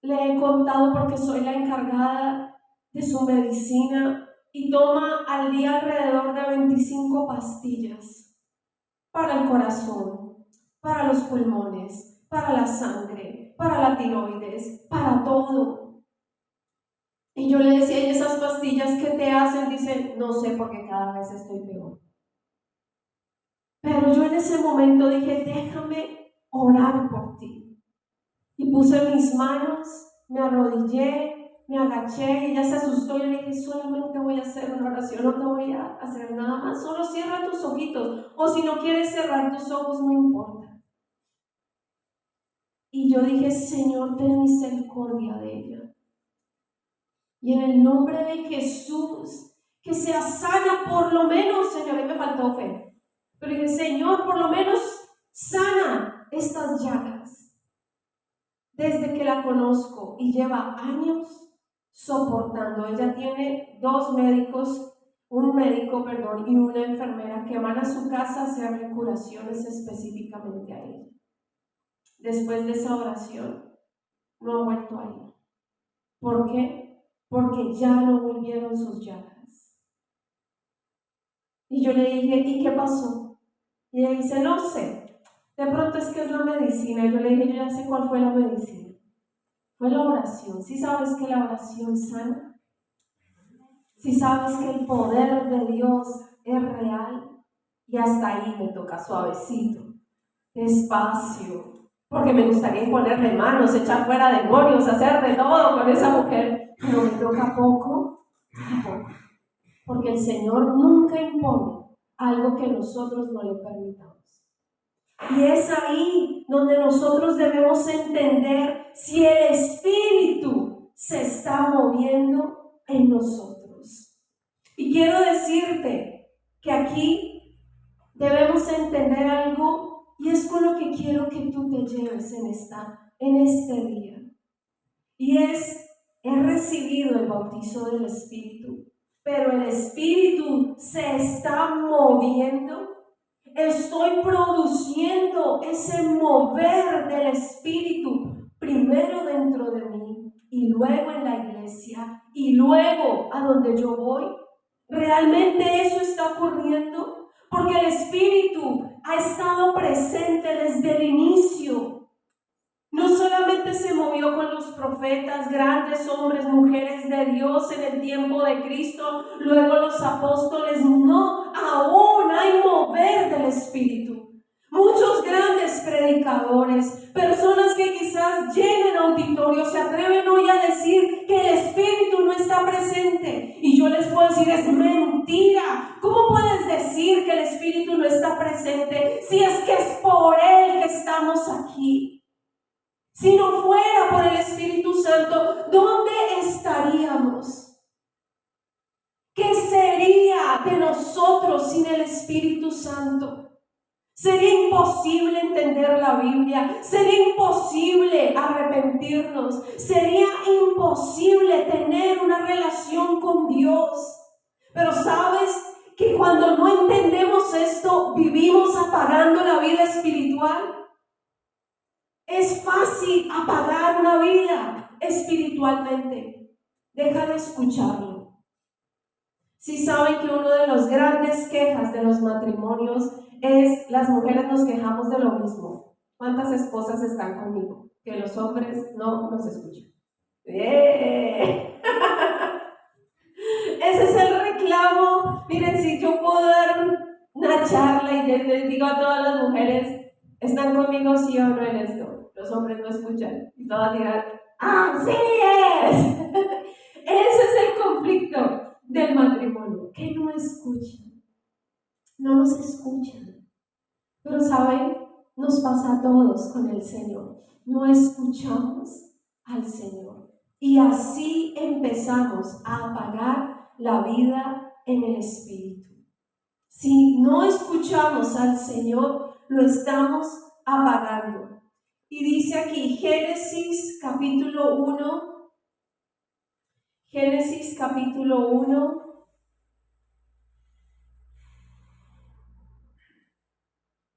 le he contado porque soy la encargada de su medicina, y toma al día alrededor de 25 pastillas para el corazón, para los pulmones, para la sangre, para la tiroides, para todo. Y yo le decía, ¿y esas pastillas qué te hacen? Dice, no sé, porque cada vez estoy peor. Pero yo en ese momento dije, déjame orar por ti. Y puse mis manos, me arrodillé, me agaché, y ella se asustó y le dije, solamente voy a hacer una oración, no te voy a hacer nada más, solo cierra tus ojitos, o si no quieres cerrar tus ojos, no importa. Y yo dije, Señor, ten misericordia de ella. Y en el nombre de Jesús, que sea sana por lo menos, Señor, y me faltó fe. Pero dije, Señor, por lo menos sana estas llagas. Desde que la conozco y lleva años soportando. Ella tiene un médico, y una enfermera que van a su casa a hacerle curaciones específicamente a ella. Después de esa oración, no ha vuelto a ir. ¿Por qué? Porque ya no volvieron sus llagas. Y yo le dije, ¿y qué pasó? Y ella dice, no sé, de pronto es que es la medicina. Y yo le dije, yo ya sé cuál fue la medicina. Fue la oración. ¿Sí sabes que la oración sana? ¿Sí sabes que el poder de Dios es real? Y hasta ahí me toca suavecito, despacio, porque me gustaría ponerle manos, echar fuera demonios, hacer de todo con esa mujer, pero me toca poco a poco, porque el Señor nunca impone algo que nosotros no le permitamos. Y es ahí donde nosotros debemos entender si el Espíritu se está moviendo en nosotros. Y quiero decirte que aquí debemos entender algo, y es con lo que quiero que tú te lleves en este día. Y he recibido el bautizo del Espíritu, pero el Espíritu se está moviendo. Estoy produciendo ese mover del Espíritu, primero dentro de mí y luego en la iglesia y luego a donde yo voy. ¿Realmente eso está ocurriendo? Porque el Espíritu ha estado presente desde el inicio. No solamente se movió con los profetas, grandes hombres, mujeres de Dios en el tiempo de Cristo, luego los apóstoles, no, aún hay mover del Espíritu. Muchos grandes predicadores, personas que quizás llenen auditorios, se atreven hoy a decir que el Espíritu no está presente. Y yo les puedo decir, es mentira. ¿Cómo puedes decir que el Espíritu no está presente si es que es por Él que estamos aquí? Si no fuera por el Espíritu Santo, ¿dónde estaríamos? ¿Qué sería de nosotros sin el Espíritu Santo? Sería imposible entender la Biblia, sería imposible arrepentirnos, sería imposible tener una relación con Dios. Pero ¿sabes que cuando no entendemos esto, vivimos apagando la vida espiritual? Es fácil apagar una vida espiritualmente. Deja de escucharlo. Si saben que uno de los grandes quejas de los matrimonios es las mujeres nos quejamos de lo mismo. ¿Cuántas esposas están conmigo? Que los hombres no nos escuchan. ¡Eh! Ese es el reclamo. Miren, si yo puedo dar una charla y les digo a todas las mujeres, ¿están conmigo sí o no en esto? Los hombres no escuchan y todas dirán, ¡así es! Ese es el conflicto del matrimonio, que no escuchan, no nos escuchan. Pero ¿saben? Nos pasa a todos con el Señor, no escuchamos al Señor y así empezamos a apagar la vida en el Espíritu. Si no escuchamos al Señor, lo estamos apagando. Y dice aquí Génesis capítulo 1,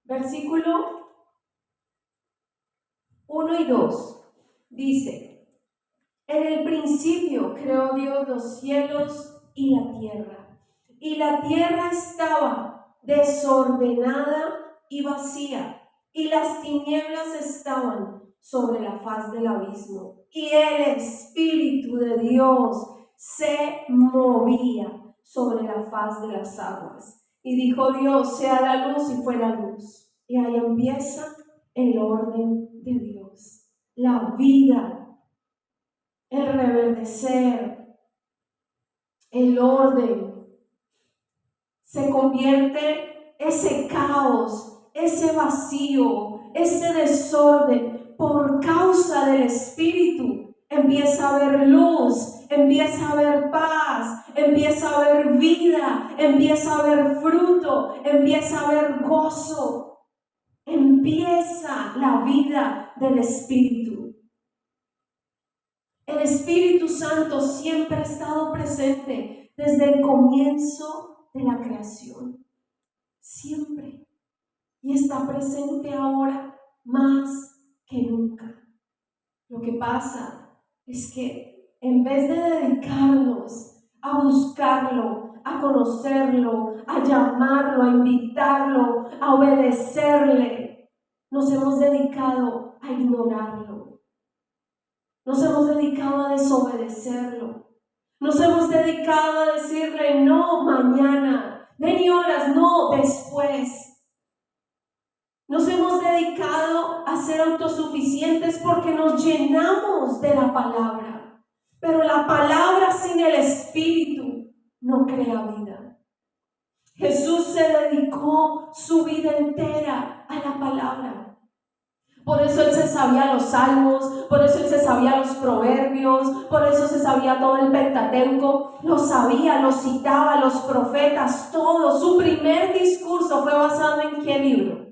versículo 1 y 2, dice: en el principio creó Dios los cielos y la tierra estaba desordenada y vacía, y las tinieblas estaban sobre la faz del abismo, y el Espíritu de Dios se movía sobre la faz de las aguas. Y dijo Dios, sea la luz, y fue la luz. Y ahí empieza el orden de Dios, la vida, el reverdecer, el orden. Se convierte ese caos, ese vacío, ese desorden por causa del Espíritu. Empieza a haber luz, empieza a haber paz, empieza a haber vida, empieza a haber fruto, empieza a haber gozo. Empieza la vida del Espíritu. El Espíritu Santo siempre ha estado presente desde el comienzo de la creación. Siempre. Y está presente ahora más que nunca. Lo que pasa es que en vez de dedicarnos a buscarlo, a conocerlo, a llamarlo, a invitarlo, a obedecerle, nos hemos dedicado a ignorarlo. Nos hemos dedicado a desobedecerlo. Nos hemos dedicado a decirle no mañana, ven y horas, no después. Nos hemos dedicado a ser autosuficientes porque nos llenamos de la palabra. Pero la palabra sin el Espíritu no crea vida. Jesús se dedicó su vida entera a la palabra. Por eso Él se sabía los salmos, por eso Él se sabía los proverbios, por eso se sabía todo el Pentateuco, lo sabía, lo citaba, los profetas, todo. Su primer discurso fue basado ¿en qué libro?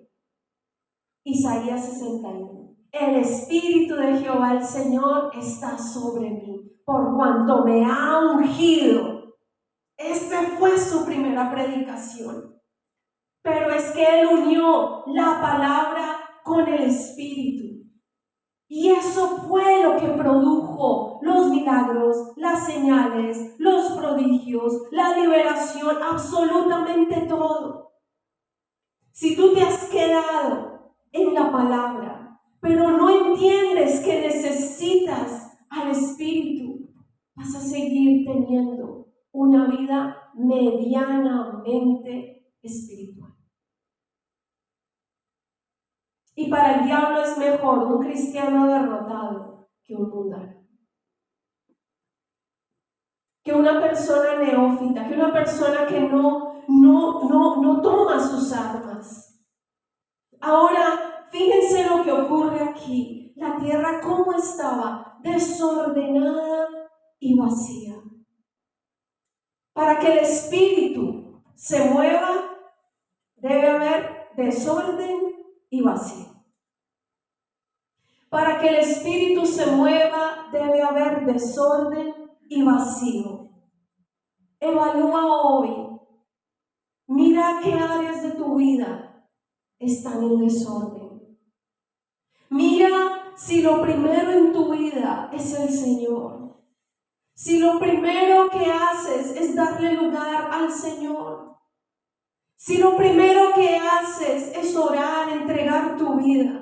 Isaías 61. El Espíritu de Jehová el Señor está sobre mí, por cuanto me ha ungido. Esta fue su primera predicación. Pero es que Él unió la palabra con el Espíritu. Y eso fue lo que produjo los milagros, las señales, los prodigios, la liberación, absolutamente todo. Si tú te has quedado en la palabra, pero no entiendes que necesitas al Espíritu, vas a seguir teniendo una vida medianamente espiritual. Y para el diablo es mejor un cristiano derrotado que un mundano. Que una persona neófita, que una persona que no toma sus armas. Ahora, fíjense lo que ocurre aquí. La tierra, ¿cómo estaba? Desordenada y vacía. Para que el espíritu se mueva, debe haber desorden y vacío. Para que el espíritu se mueva, debe haber desorden y vacío. Evalúa hoy. Mira qué áreas de tu vida están en desorden. Mira si lo primero en tu vida es el Señor. Si lo primero que haces es darle lugar al Señor. Si lo primero que haces es orar, entregar tu vida.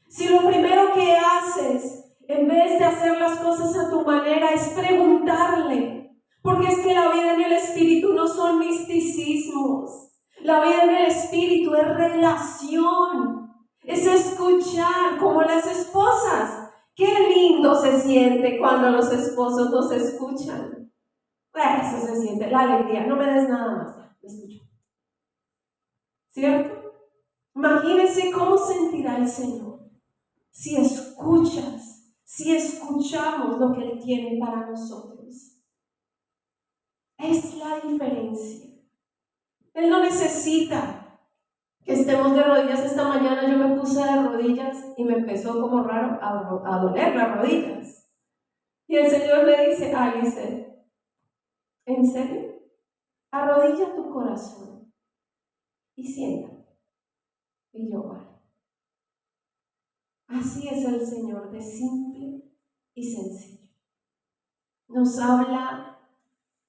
Si lo primero que haces, en vez de hacer las cosas a tu manera, es preguntarle. Porque es que la vida en el Espíritu no son misticismos. La vida en el Espíritu es relación. Es escuchar, como las esposas. Qué lindo se siente cuando los esposos nos escuchan. Eso se siente, la alegría. No me des nada más, me escucho. ¿Cierto? Imagínense cómo sentirá el Señor si escuchas, si escuchamos lo que Él tiene para nosotros. Es la diferencia. Él no necesita que estemos de rodillas. Esta mañana yo me puse de rodillas y me empezó como raro a doler las rodillas. Y el Señor me dice, Alice, ¿en serio? Arrodilla tu corazón y siéntate. Y yo, vale. Así es el Señor, de simple y sencillo. Nos habla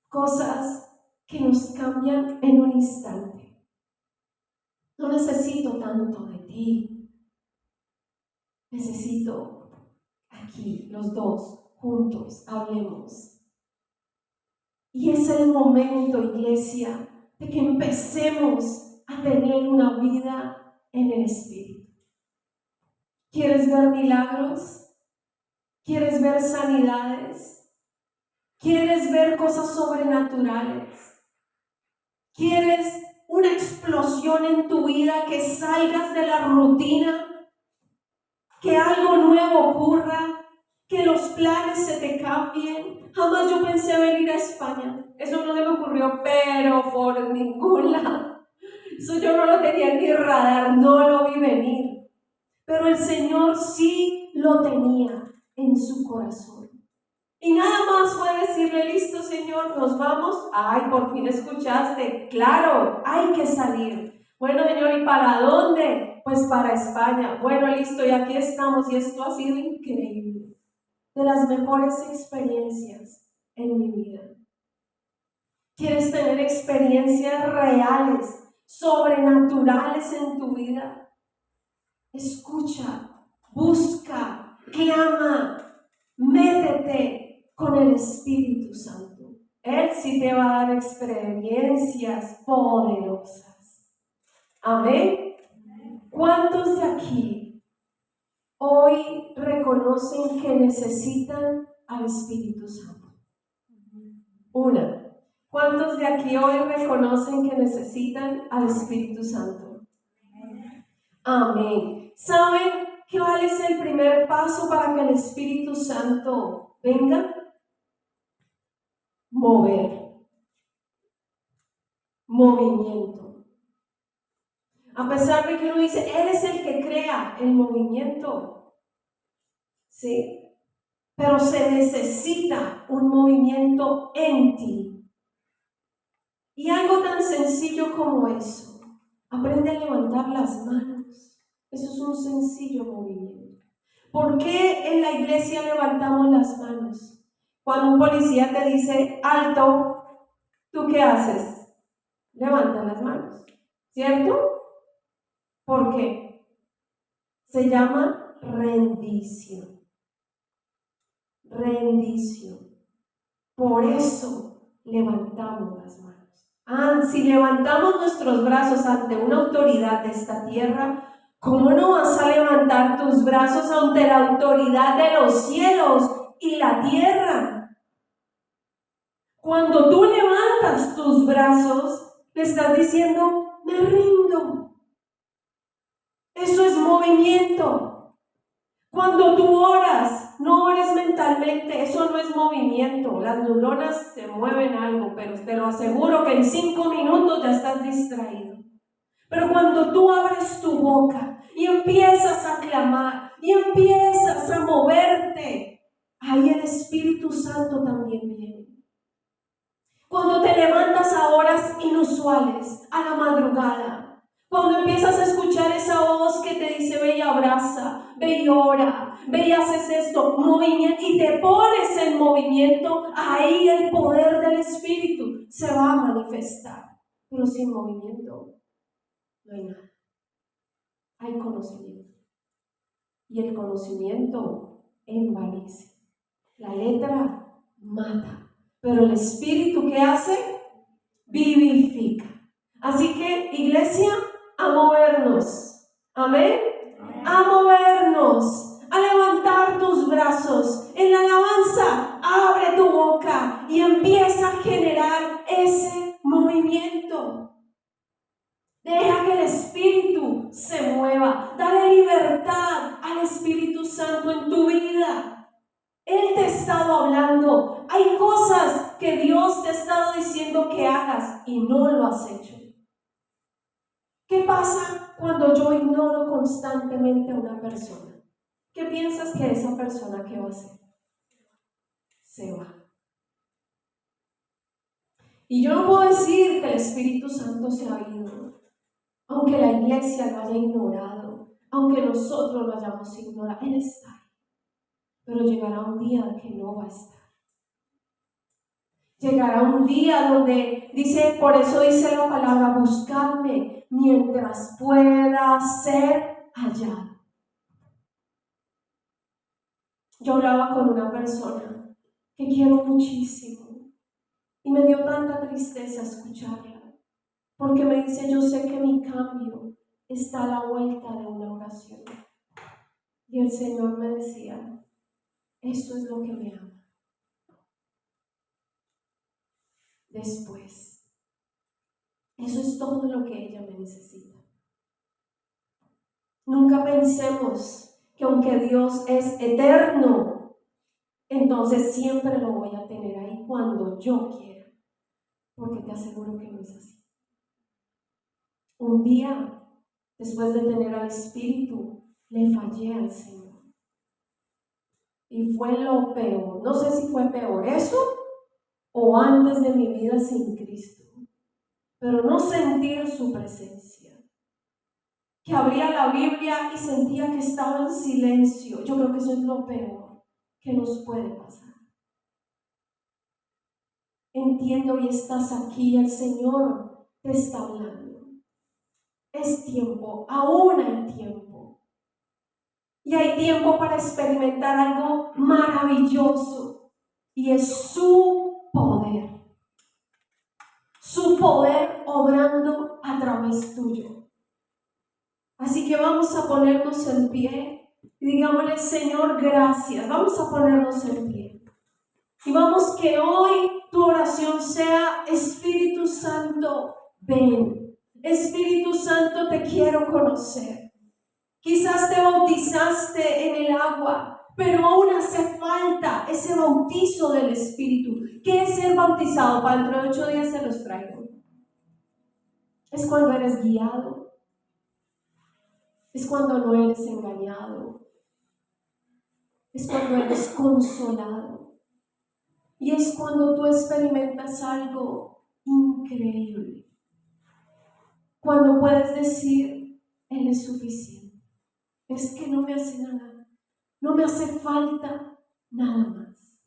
cosas que nos cambian en un instante. No necesito tanto de ti. Necesito aquí, los dos, juntos, hablemos. Y es el momento, iglesia, de que empecemos a tener una vida en el Espíritu. ¿Quieres ver milagros? ¿Quieres ver sanidades? ¿Quieres ver cosas sobrenaturales? ¿Quieres una explosión en tu vida, que salgas de la rutina? ¿Que algo nuevo ocurra? ¿Que los planes se te cambien? Jamás yo pensé venir a España. Eso no se me ocurrió, pero por ningún lado. Eso yo no lo tenía ni radar, no lo vi venir. Pero el Señor sí lo tenía en su corazón. Y nada más fue decirle, listo, Señor, nos vamos. Ay, por fin escuchaste. Claro, hay que salir. Bueno, Señor, ¿y para dónde? Pues para España. Bueno, listo, y aquí estamos. Y esto ha sido increíble. De las mejores experiencias en mi vida. ¿Quieres tener experiencias reales, sobrenaturales en tu vida? Escucha, busca, clama, métete con el Espíritu Santo. Él sí te va a dar experiencias poderosas. Amén. ¿Cuántos de aquí hoy reconocen que necesitan al Espíritu Santo? Una. ¿Cuántos de aquí hoy reconocen que necesitan al Espíritu Santo? Amén. ¿Saben cuál es el primer paso para que el Espíritu Santo venga? Mover. Movimiento. A pesar de que uno dice, Él es el que crea el movimiento. Sí. Pero se necesita un movimiento en ti. Y algo tan sencillo como eso. Aprende a levantar las manos. Eso es un sencillo movimiento. ¿Por qué en la iglesia levantamos las manos? Cuando un policía te dice alto, ¿tú qué haces? Levantas las manos, ¿cierto? ¿Por qué? Se llama rendición. Rendición. Por eso levantamos las manos. Si levantamos nuestros brazos ante una autoridad de esta tierra, ¿Cómo no vas a levantar tus brazos ante la autoridad de los cielos y la tierra? Cuando tú levantas tus brazos, le estás diciendo, me rindo. Eso es movimiento. Cuando tú oras, no ores mentalmente, eso no es movimiento. Las neuronas se mueven algo, pero te lo aseguro que en 5 minutos ya estás distraído. Pero cuando tú abres tu boca y empiezas a clamar y empiezas a moverte, ahí el Espíritu Santo también viene. Cuando te levantas a horas inusuales, a la madrugada, cuando empiezas a escuchar esa voz que te dice, ve y abraza, ve y ora, ve y haces esto, movimiento, y te pones en movimiento, ahí el poder del Espíritu se va a manifestar. Pero sin movimiento no hay nada. Hay conocimiento. Y el conocimiento envanece. La letra mata. Pero el Espíritu, ¿qué hace? Vivifica. Así que, iglesia, a movernos. Amén. A movernos. A levantar tus brazos. En la alabanza, abre tu boca y empieza a generar ese movimiento. Deja que el Espíritu se mueva. Dale libertad al Espíritu Santo en tu vida. Él te ha estado hablando. Hay cosas que Dios te ha estado diciendo que hagas y no lo has hecho. ¿Qué pasa cuando yo ignoro constantemente a una persona? ¿Qué piensas que esa persona qué va a hacer? Se va. Y yo no puedo decir que el Espíritu Santo se ha ido. Aunque la iglesia lo haya ignorado, aunque nosotros lo hayamos ignorado, Él está ahí. Pero llegará un día que no va a estar. Llegará un día donde dice, por eso dice la palabra, buscadme mientras pueda ser hallado. Yo hablaba con una persona que quiero muchísimo y me dio tanta tristeza escucharla. Porque me dice, yo sé que mi cambio está a la vuelta de una oración. Y el Señor me decía, eso es lo que me ama. Después, eso es todo lo que ella me necesita. Nunca pensemos que aunque Dios es eterno, entonces siempre lo voy a tener ahí cuando yo quiera. Porque te aseguro que no es así. Un día, después de tener al Espíritu, le fallé al Señor. Y fue lo peor. No sé si fue peor eso o antes de mi vida sin Cristo. Pero no sentir su presencia. Que abría la Biblia y sentía que estaba en silencio. Yo creo que eso es lo peor que nos puede pasar. Entiendo y estás aquí, el Señor te está hablando. Es tiempo, aún hay tiempo. Y hay tiempo para experimentar algo maravilloso. Y es su poder. Su poder obrando a través tuyo. Así que vamos a ponernos en pie. Y digámosle, Señor, gracias. Vamos a ponernos en pie. Y vamos que hoy tu oración sea, Espíritu Santo, ven. Espíritu Santo, te quiero conocer. Quizás te bautizaste en el agua, pero aún hace falta ese bautizo del Espíritu. ¿Qué es ser bautizado? Para dentro de 8 días se los traigo. Es cuando eres guiado. Es cuando no eres engañado. Es cuando eres consolado. Y es cuando tú experimentas algo increíble. Cuando puedes decir, Él es suficiente. Es que no me hace nada. No me hace falta nada más.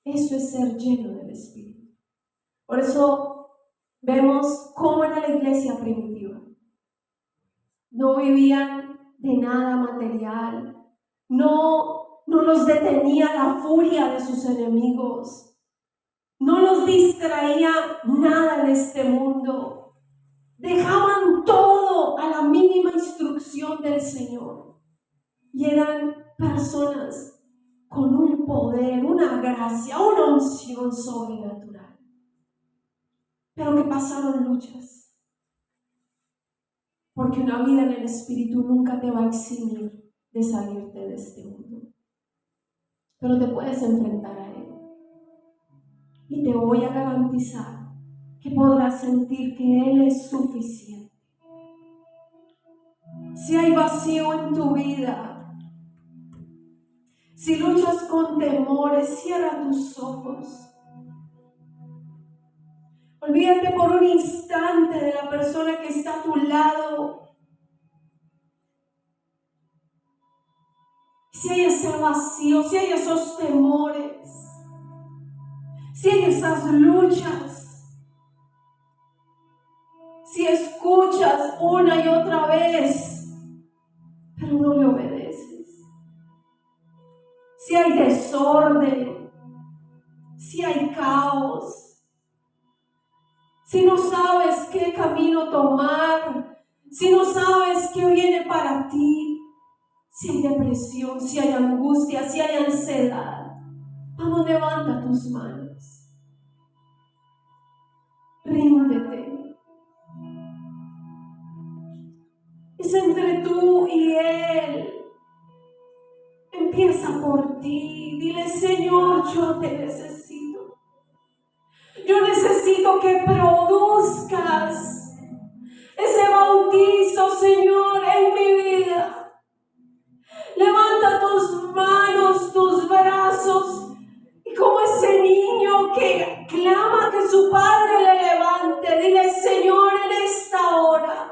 Eso es ser lleno del Espíritu. Por eso vemos cómo era la iglesia primitiva. No vivían de nada material. No los detenía la furia de sus enemigos. No los distraía nada en este mundo. Dejaban todo a la mínima instrucción unción del Señor. Y eran personas con un poder, una gracia, una unción sobrenatural. Pero que pasaron luchas. Porque una vida en el Espíritu nunca te va a eximir de salirte de este mundo. Pero te puedes enfrentar a Él. Y te voy a garantizar que podrás sentir que Él es suficiente. Si hay vacío en tu vida, si luchas con temores, cierra tus ojos. Olvídate por un instante de la persona que está a tu lado. Si hay ese vacío, si hay esos temores, si hay esas luchas, si escuchas una y otra vez, pero no le obedeces. Si hay desorden, si hay caos, si no sabes qué camino tomar, si no sabes qué viene para ti, si hay depresión, si hay angustia, si hay ansiedad, vamos, levanta tus manos. Ríndete. Es entre tú y Él. Empieza por ti. Dile: Señor, yo te necesito. Yo necesito que produzcas ese bautizo, Señor, en mi vida. Levanta tus manos, tus brazos, y como ese niño que clama que su padre le levante, dile: Señor, en esta hora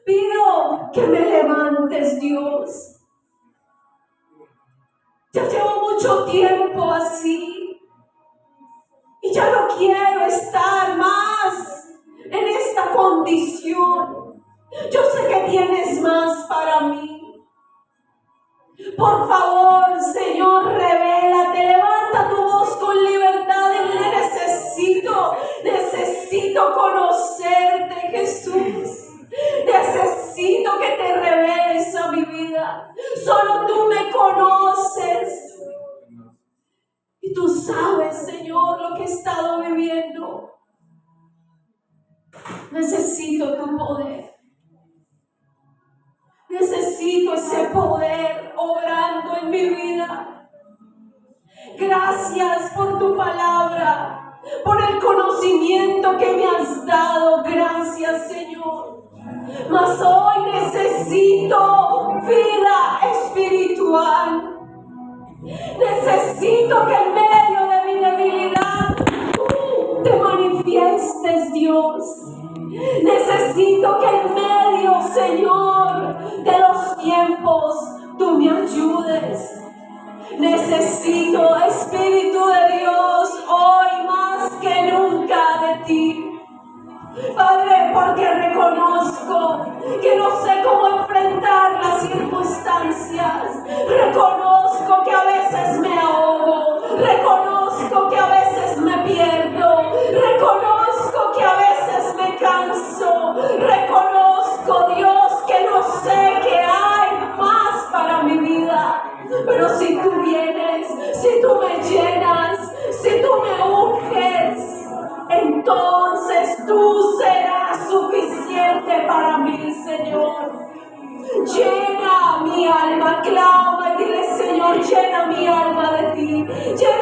pido que me levantes, Dios. Ya llevo mucho tiempo así y ya no quiero estar más en esta condición. Yo sé que tienes más para mí. Por favor, Señor, revélate, levanta tu voz con libertad. Necesito conocerte, Jesús. Necesito que te reveles a mi vida. Solo tú me conoces. Y tú sabes, Señor, lo que he estado viviendo. Necesito tu poder. Necesito ese poder obrando en mi vida. Gracias por tu palabra, por el conocimiento que me has dado. Gracias, Señor. Mas hoy necesito vida espiritual. Necesito que en medio de mi debilidad tú te manifiestes, Dios. Necesito que en medio, Señor, de los tiempos tú me ayudes. Necesito, Espíritu de Dios, hoy más que nunca de ti. Padre, porque reconozco que no sé cómo enfrentar las circunstancias. Reconozco que a veces me ahogo. Reconozco que a veces me pierdo. Reconozco que a veces me canso. Reconozco, Dios, que no sé qué hay más para mi vida. Pero si tú vienes, si tú me llenas, si tú me unges, entonces tú serás suficiente para mí, Señor. Llena mi alma, clama y dile: Señor, llena mi alma de ti. Llena